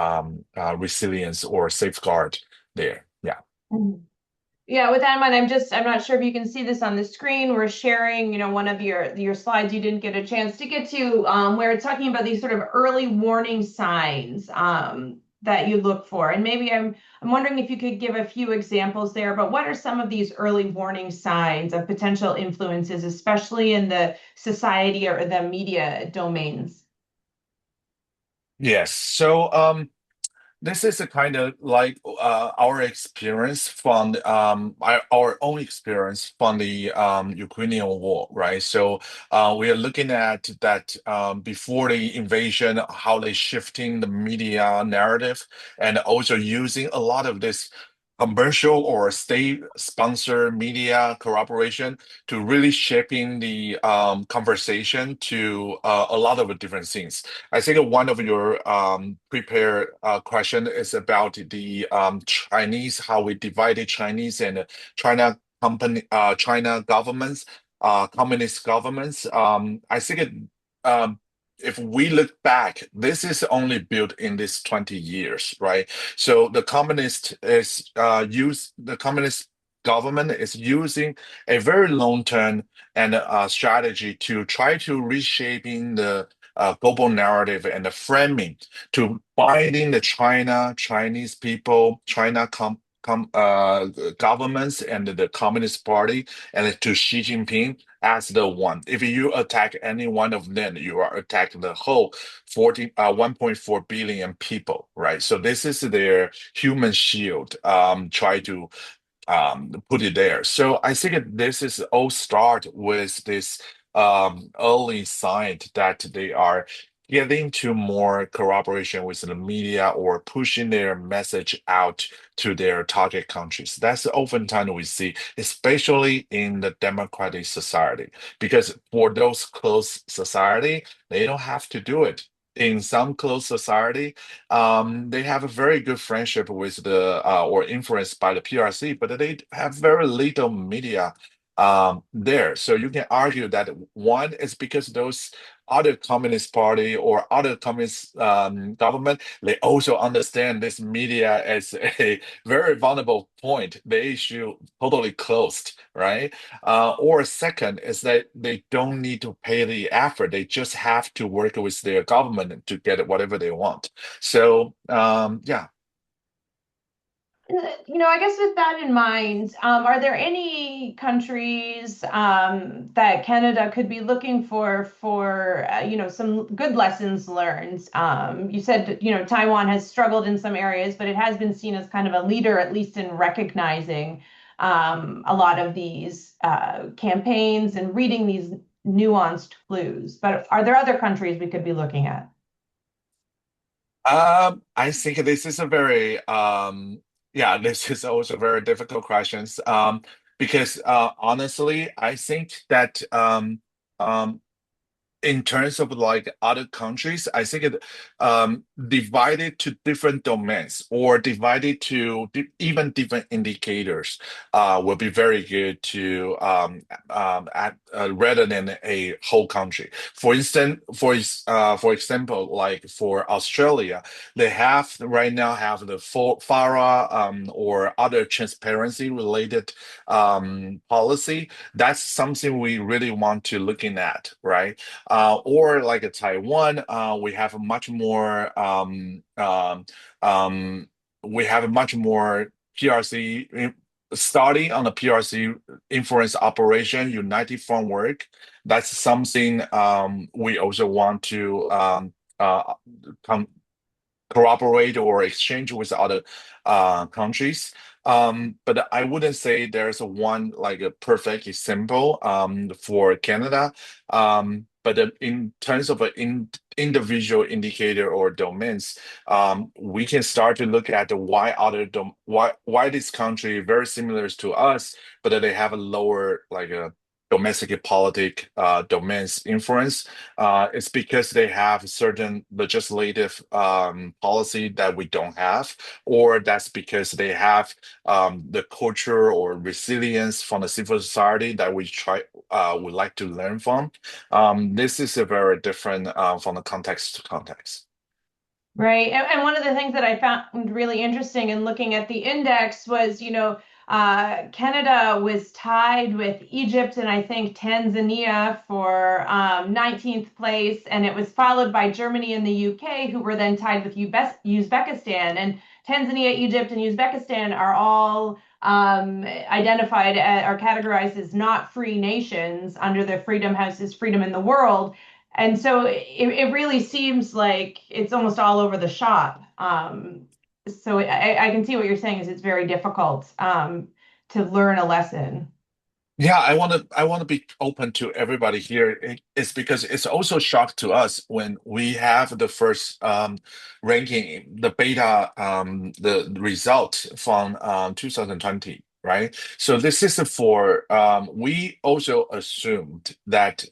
Speaker 2: resilience or safeguard there. Yeah.
Speaker 1: Mhm. Yeah, with that in mind, I'm not sure if you can see this on the screen. We're sharing, one of your slides you didn't get a chance to get to, where it's talking about these sort of early warning signs that you look for. And maybe I'm wondering if you could give a few examples there, but what are some of these early warning signs of potential influences, especially in the society or the media domains?
Speaker 2: Yes. So this is a kind of like our experience from our own experience from the Ukrainian war, right? So we are looking at that before the invasion, how they shifting the media narrative and also using a lot of this commercial or state-sponsored media cooperation to really shaping the conversation to a lot of different things. I think one of your prepared question is about the Chinese, how we divided Chinese and China China governments, communist governments. I think if we look back, this is only built in this 20 years, right? So the communist government is using a very long-term and strategy to try to reshaping the global narrative and the framing to binding the Chinese people, governments and the Communist Party and to Xi Jinping as the one. If you attack any one of them, you are attacking the whole 1.4 billion people, right? So this is their human shield. Try to put it there. So I think this is all start with this early sign that they are getting to more cooperation with the media or pushing their message out to their target countries. That's oftentimes we see, especially in the democratic society, because for those close society, they don't have to do it. In some close society, they have a very good friendship with the or influenced by the PRC, but they have very little media there. So you can argue that one is because those other communist party or other communist government, they also understand this media as a very vulnerable point. They should totally closed, right? Or second is that they don't need to pay the effort. They just have to work with their government to get whatever they want. So yeah.
Speaker 1: I guess with that in mind, are there any countries that Canada could be looking for some good lessons learned? You said, Taiwan has struggled in some areas, but it has been seen as kind of a leader, at least in recognizing a lot of these campaigns and reading these nuanced clues. But are there other countries we could be looking at?
Speaker 2: I think this is a very yeah, this is also very difficult questions. Because honestly, I think that um in terms of like other countries, I think it divided to different domains or divided to even different indicators will be very good to rather than a whole country. For instance, for example, like for Australia, they have right now have the FARA or other transparency related policy. That's something we really want to looking at, right? Or like a Taiwan, we have a much more PRC starting on the PRC influence operation, United Front work. That's something we also want to come cooperate or exchange with other countries. But I wouldn't say there's a one like a perfect example for Canada. But in terms of an individual indicator or domains, we can start to look at the why this country very similar to us, but they have a lower like a domestic politic domains influence. It's because they have certain legislative policy that we don't have, or that's because they have the culture or resilience from the civil society that we try would like to learn from. This is a very different from the context to context.
Speaker 1: Right. And one of the things that I found really interesting in looking at the index was, Canada was tied with Egypt and I think Tanzania for 19th place. And it was followed by Germany and the UK, who were then tied with Uzbekistan. And Tanzania, Egypt, and Uzbekistan are all identified or categorized as not free nations under the Freedom House's Freedom in the World. And so it really seems like it's almost all over the shop. So I can see what you're saying is it's very difficult to learn a lesson.
Speaker 2: Yeah, I want to be open to everybody here. It's because it's also shock to us when we have the first ranking, the beta, the result from 2020, right? So this is for we also assumed that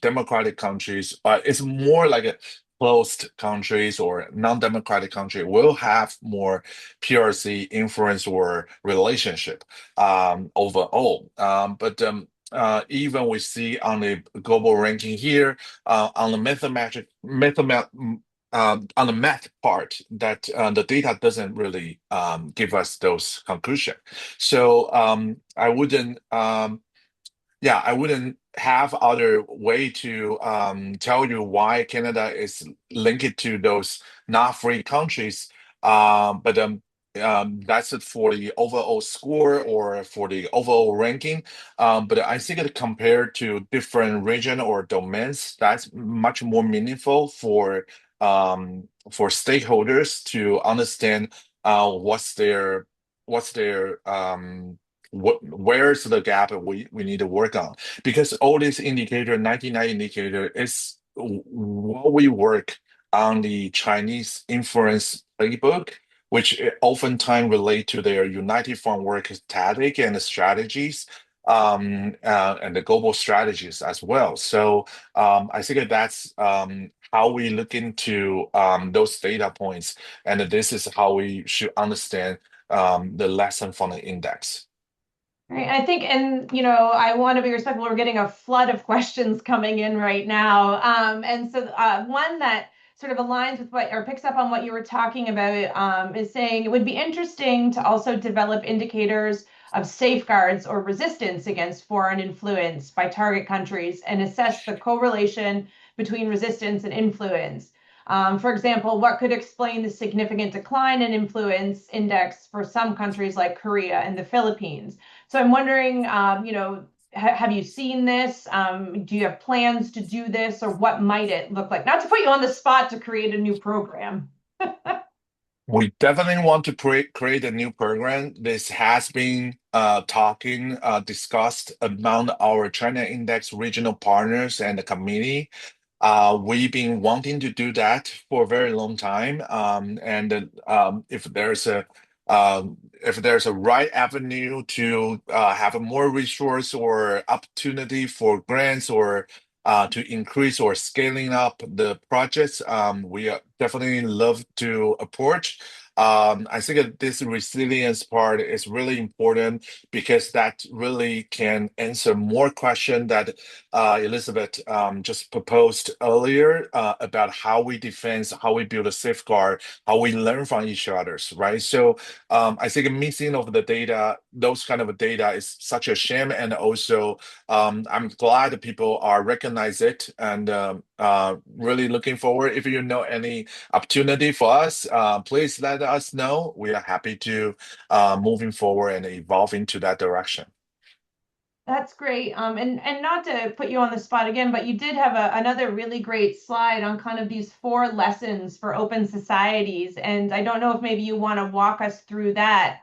Speaker 2: democratic countries, it's more like a closed countries or non-democratic country will have more PRC influence or relationship overall. But even we see on the global ranking here, on the on the math part, that the data doesn't really give us those conclusions. So I wouldn't have other way to tell you why Canada is linked to those not free countries. But that's it for the overall score or for the overall ranking. But I think it compared to different region or domains, that's much more meaningful for stakeholders to understand what's their where's the gap we need to work on, because all this indicator 99 indicator is what we work on the Chinese influence playbook, which oftentimes relate to their united front work tactic and strategies, and the global strategies as well. So I think that's how we look into those data points, and this is how we should understand the lesson from the index.
Speaker 1: Right. I think, and I want to be respectful. We're getting a flood of questions coming in right now. And so one that sort of aligns with what, or picks up on what you were talking about, is saying it would be interesting to also develop indicators of safeguards or resistance against foreign influence by target countries and assess the correlation between resistance and influence. For example, what could explain the significant decline in influence index for some countries like Korea and the Philippines? So I'm wondering, have you seen this? Do you have plans to do this, or what might it look like? Not to put you on the spot to create a new program.
Speaker 2: We definitely want to create a new program. This has been discussed among our China Index regional partners and the committee. We've been wanting to do that for a very long time. And if there's a right avenue to have a more resource or opportunity for grants or to increase or scaling up the projects, we definitely love to approach. I think that this resilience part is really important because that really can answer more questions that Elizabeth just proposed earlier about how we defend, how we build a safeguard, how we learn from each other's, right? So I think missing of the data, those kind of data is such a shame. And also, I'm glad that people are recognize it and really looking forward. If you know any opportunity for us, please let us know. We are happy to moving forward and evolve into that direction.
Speaker 1: That's great. And not to put you on the spot again, but you did have another really great slide on kind of these 4 lessons for open societies. And I don't know if maybe you want to walk us through that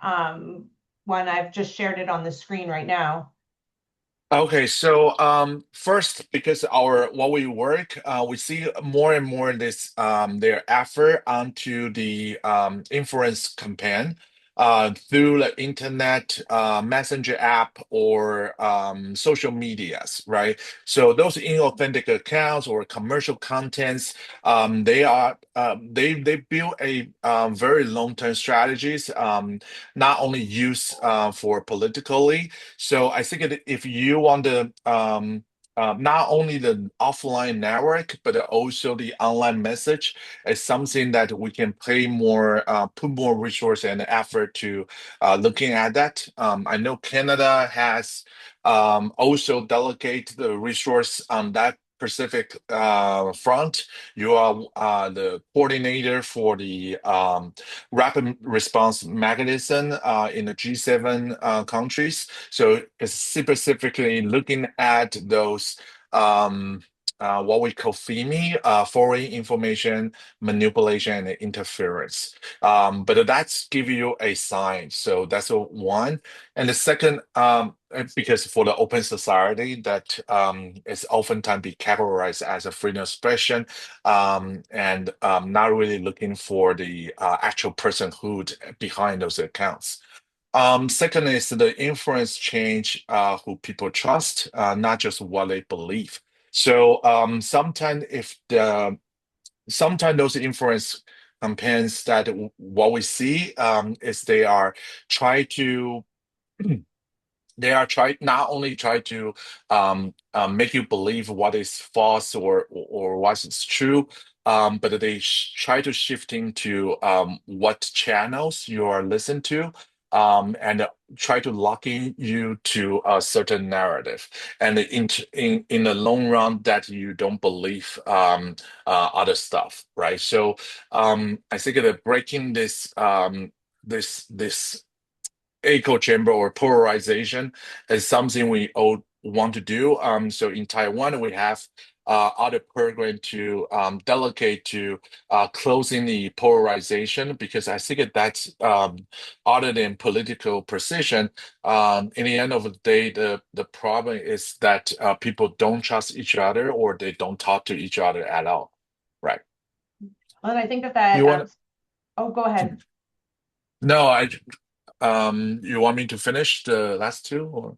Speaker 1: when I've just shared it on the screen right now.
Speaker 2: Okay, so first, because our what we work, we see more and more this their effort onto the influence campaign through the internet, messenger app, or social medias, right? So those inauthentic accounts or commercial contents, they build a very long-term strategies, not only use for politically. So I think that if you want to not only the offline network, but also the online message is something that we can put more resource and effort to looking at that. I know Canada has also delegate the resource on that Pacific front. You are the coordinator for the rapid response mechanism in the G7 countries. So it's specifically looking at those what we call FIMI, foreign information manipulation and interference. But that's give you a sign. So that's one. And the second, because for the open society that is oftentimes be categorized as a freedom of expression, and not really looking for the actual personhood behind those accounts. Second is the influence change who people trust, not just what they believe. So sometimes those influence campaigns that what we see is try to they are try not only try to make you believe what is false or what is true, but they try to shift into what channels you are listening to, and try to lock in you to a certain narrative, and in the long run that you don't believe other stuff, right? So I think that breaking this echo chamber or polarization is something we all want to do. So in Taiwan, we have other program to delegate to closing the polarization, because I think that's other than political precision. In the end of the day, the problem is that people don't trust each other or they don't talk to each other at all. Right.
Speaker 1: Well, and I think that
Speaker 2: You want
Speaker 1: oh, go ahead.
Speaker 2: no, you want me to finish the last two or?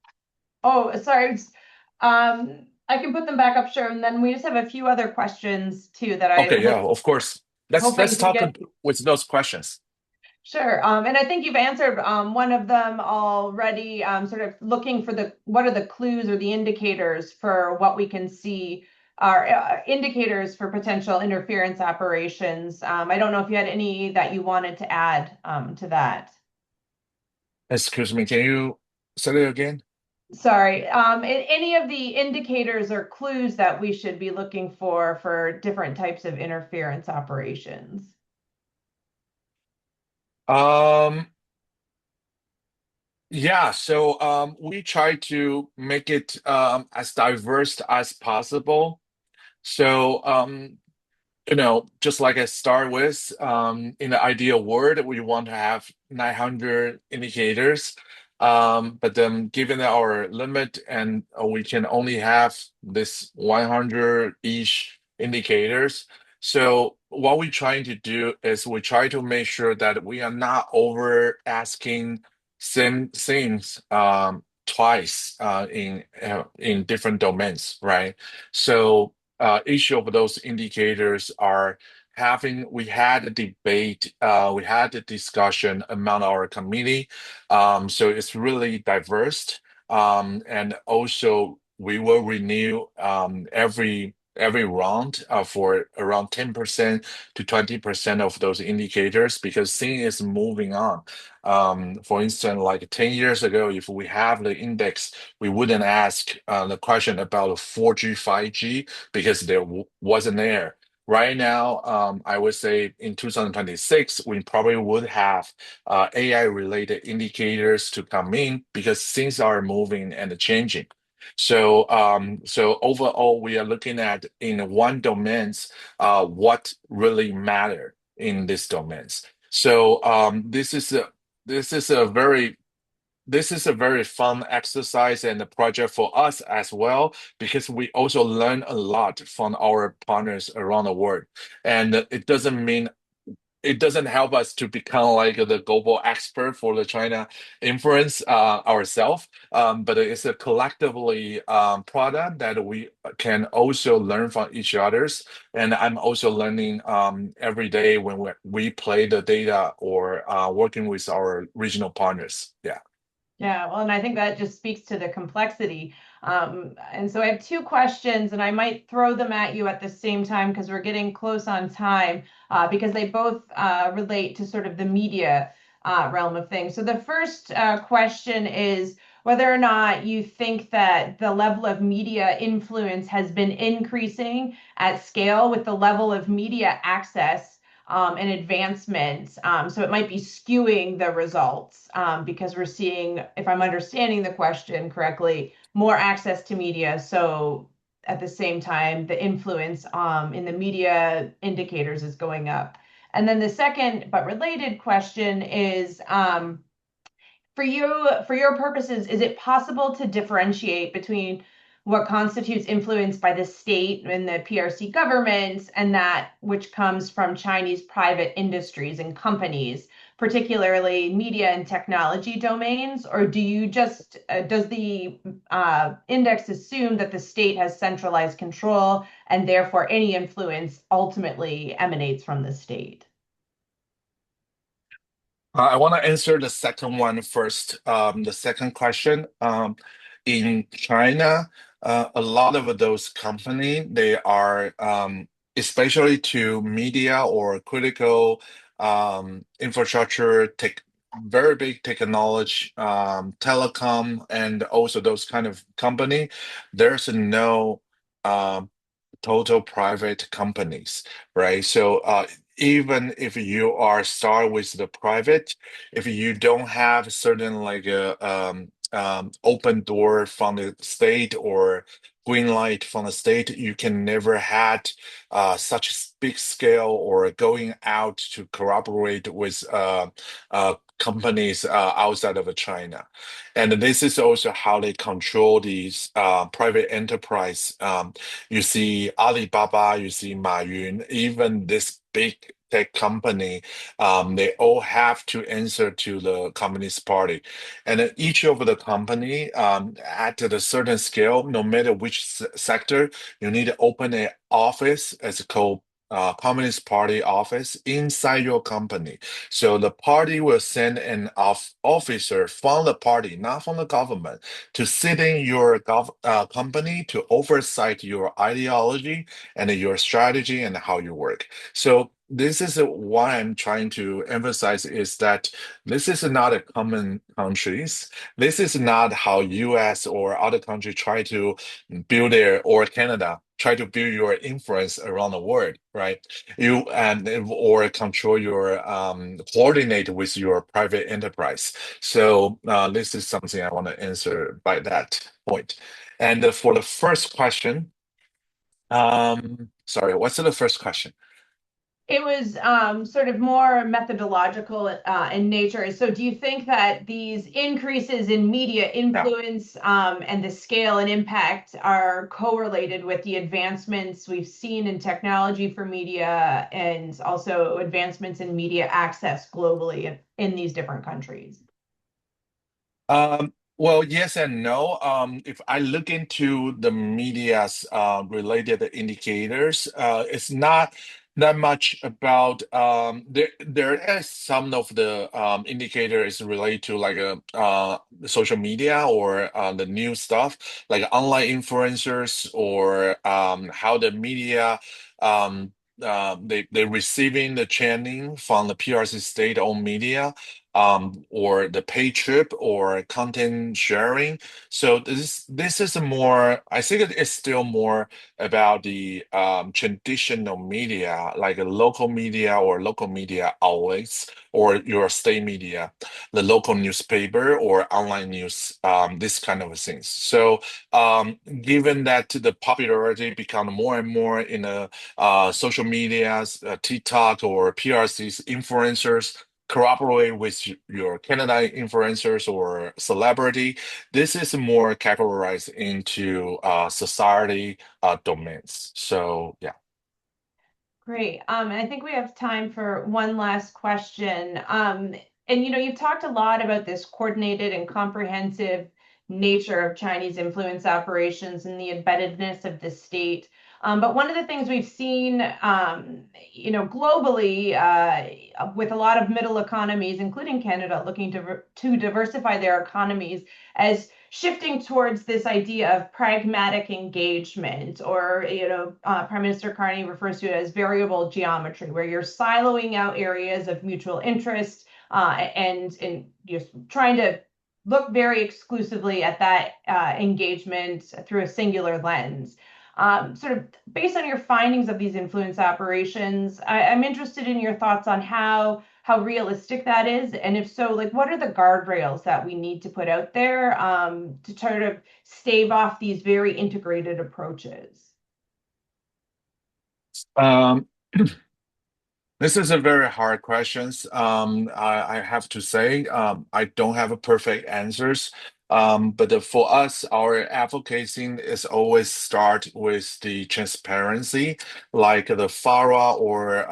Speaker 1: Oh, sorry. I can put them back up, sure. And then we just have a few other questions too that I
Speaker 2: Okay, yeah, of course. Let's
Speaker 1: hoping to
Speaker 2: talk
Speaker 1: get.
Speaker 2: with those questions.
Speaker 1: Sure. And I think you've answered one of them already, sort of looking for what are the clues or the indicators for what we can see are indicators for potential interference operations. I don't know if you had any that you wanted to add to that.
Speaker 2: Excuse me, can you say it again?
Speaker 1: Sorry. Any of the indicators or clues that we should be looking for different types of interference operations?
Speaker 2: Um, yeah, so we try to make it as diverse as possible. So just like I start with, in the ideal world, we want to have 900 indicators. But then given our limit and we can only have this 100-ish indicators. So what we're trying to do is we try to make sure that we are not over asking same things twice in different domains, right? So each of those indicators are we had a debate, we had a discussion among our committee. So it's really diverse. And also we will renew every round for around 10% to 20% of those indicators, because thing is moving on. For instance, like 10 years ago, if we have the index, we wouldn't ask the question about 4G, 5G, because there wasn't there. Right now, I would say in 2026, we probably would have AI-related indicators to come in, because things are moving and changing. So overall, we are looking at in one domains, what really matter in these domains. So this is a very this is a very fun exercise and a project for us as well, because we also learn a lot from our partners around the world. And it doesn't help us to become like the global expert for the China influence ourselves, but it's a collectively product that we can also learn from each others. And I'm also learning every day when we play the data or working with our regional partners. Yeah.
Speaker 1: Yeah, well, and I think that just speaks to the complexity. And so I have two questions, and I might throw them at you at the same time because we're getting close on time, because they both relate to sort of the media realm of things. So the first question is whether or not you think that the level of media influence has been increasing at scale with the level of media access and advancements. So it might be skewing the results because we're seeing, if I'm understanding the question correctly, more access to media. So at the same time, the influence in the media indicators is going up. And then the second but related question is, for your purposes, is it possible to differentiate between what constitutes influence by the state and the PRC governments and that which comes from Chinese private industries and companies, particularly media and technology domains? Or do you just, does the index assume that the state has centralized control and therefore any influence ultimately emanates from the state?
Speaker 2: I want to answer the second one first. The second question. In China, a lot of those companies, they are especially to media or critical infrastructure, tech, very big technology, telecom, and also those kind of company. There's no um, total private companies, right? So even if you are start with the private, if you don't have certain like a open door from the state or green light from the state, you can never had such big scale or going out to cooperate with companies outside of China. And this is also how they control these private enterprise. You see Alibaba, you see Ma Yun, even this big tech company, they all have to answer to the Communist Party. And then each of the company at a certain scale, no matter which sector, you need to open an office as called Communist Party office inside your company. So the party will send an officer from the party, not from the government, to sit in your company to oversight your ideology and your strategy and how you work. So this is why I'm trying to emphasize is that this is not a common countries. This is not how US or other countries try to build their, or Canada try to build your influence around the world, right? You and or control your coordinate with your private enterprise. So this is something I want to answer by that point. And for the first question, sorry, what's the first question?
Speaker 1: It was sort of more methodological in nature. So, do you think that these increases in media
Speaker 2: Yeah.
Speaker 1: influence and the scale and impact are correlated with the advancements we've seen in technology for media and also advancements in media access globally in these different countries?
Speaker 2: Well, yes and no. If I look into the media's related indicators, it's not that much about there is some of the indicators related to like social media or the new stuff like online influencers or how the media they receiving the training from the PRC state-owned media or the pay trip or content sharing. So this is more, I think it is still more about the traditional media, like a local media or local media outlets or your state media, the local newspaper or online news, this kind of things. So given that the popularity become more and more in the social medias, TikTok or PRC's influencers, cooperate with your Canada influencers or celebrity. This is more categorized into society domains. So yeah.
Speaker 1: Great. I think we have time for one last question. And you've talked a lot about this coordinated and comprehensive nature of Chinese influence operations and the embeddedness of the state. But one of the things we've seen, globally, with a lot of middle economies, including Canada, looking to diversify their economies as shifting towards this idea of pragmatic engagement, or Prime Minister Carney refers to it as variable geometry, where you're siloing out areas of mutual interest and you're trying to look very exclusively at that engagement through a singular lens. Sort of based on your findings of these influence operations, I'm interested in your thoughts on how realistic that is, and if so, like what are the guardrails that we need to put out there to try to stave off these very integrated approaches?
Speaker 2: Um, This is a very hard question. I have to say, I don't have a perfect answers. But for us, our advocacy is always start with the transparency, like the FARA, or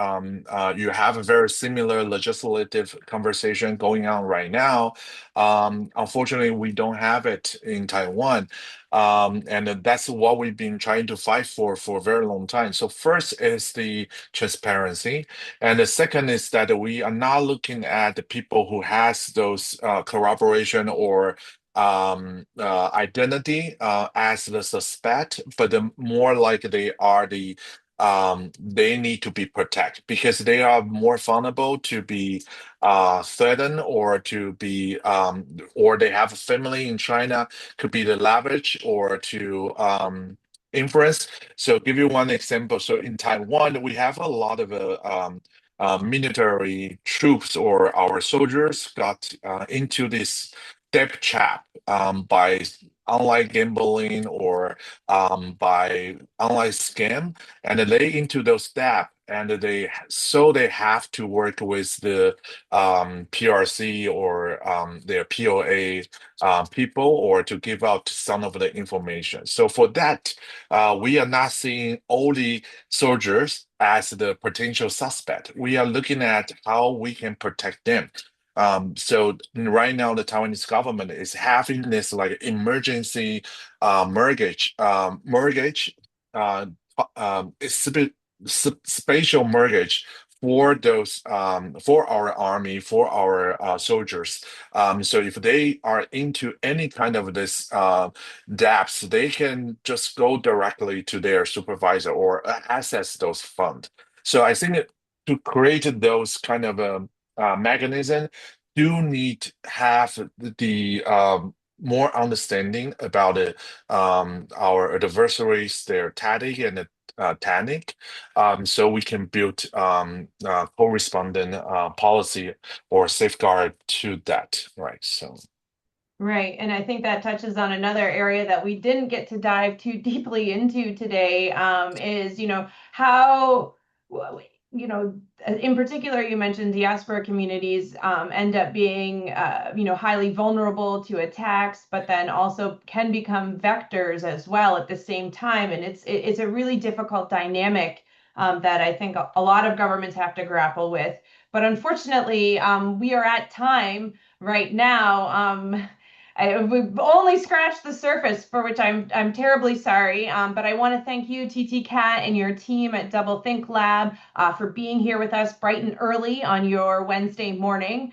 Speaker 2: you have a very similar legislative conversation going on right now. Unfortunately, we don't have it in Taiwan. And that's what we've been trying to fight for a very long time. So first is the transparency. And the second is that we are not looking at the people who has those corroboration or identity as the suspect, but more like they are they need to be protected because they are more vulnerable to be threatened or to be or they have a family in China, could be the leverage or to influence. So give you one example. So in Taiwan, we have a lot of military troops or our soldiers got into this debt trap by online gambling or by online scam, and they into those debt, and they have to work with the PRC or their POA people or to give out some of the information. So for that, we are not seeing only soldiers as the potential suspect. We are looking at how we can protect them. So right now, the Taiwanese government is having this like emergency mortgage, uh, spatial mortgage for those for our army, for our soldiers. So if they are into any kind of this debts, they can just go directly to their supervisor or access those funds. So I think to create those kind of mechanism, do need to have the more understanding about our adversaries, their tactic and technique, so we can build corresponding policy or safeguard to that, right? So.
Speaker 1: Right. And I think that touches on another area that we didn't get to dive too deeply into today, is, how, in particular, you mentioned diaspora communities end up being, highly vulnerable to attacks, but then also can become vectors as well at the same time. And it's a really difficult dynamic that I think a lot of governments have to grapple with. But unfortunately, we are at time right now. We've only scratched the surface, for which I'm terribly sorry. But I want to thank you, TTCat, and your team at DoubleThink Lab for being here with us bright and early on your Wednesday morning.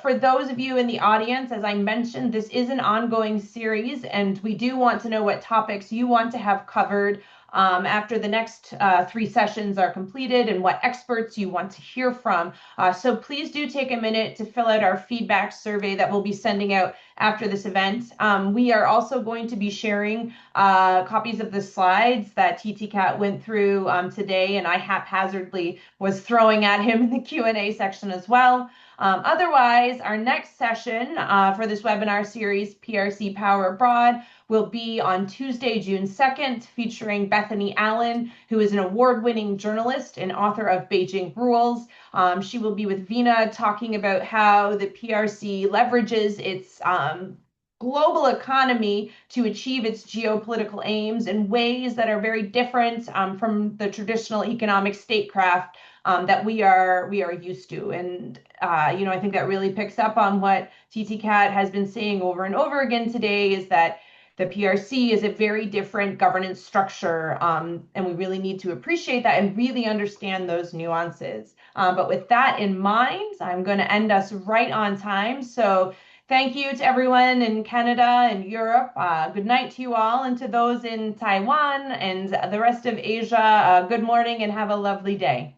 Speaker 1: For those of you in the audience, as I mentioned, this is an ongoing series, and we do want to know what topics you want to have covered after the next 3 sessions are completed and what experts you want to hear from. So please do take a minute to fill out our feedback survey that we'll be sending out after this event. We are also going to be sharing copies of the slides that TTCat went through today, and I haphazardly was throwing at him in the Q&A section as well. Otherwise, our next session for this webinar series, PRC Power Abroad, will be on Tuesday, June 2nd, featuring Bethany Allen, who is an award-winning journalist and author of Beijing Rules. She will be with Vina talking about how the PRC leverages its global economy to achieve its geopolitical aims in ways that are very different from the traditional economic statecraft that we are used to. And I think that really picks up on what TTCat has been saying over and over again today, is that the PRC is a very different governance structure, and we really need to appreciate that and really understand those nuances. But with that in mind, I'm going to end us right on time. So thank you to everyone in Canada and Europe. Good night to you all, and to those in Taiwan and the rest of Asia, good morning and have a lovely day.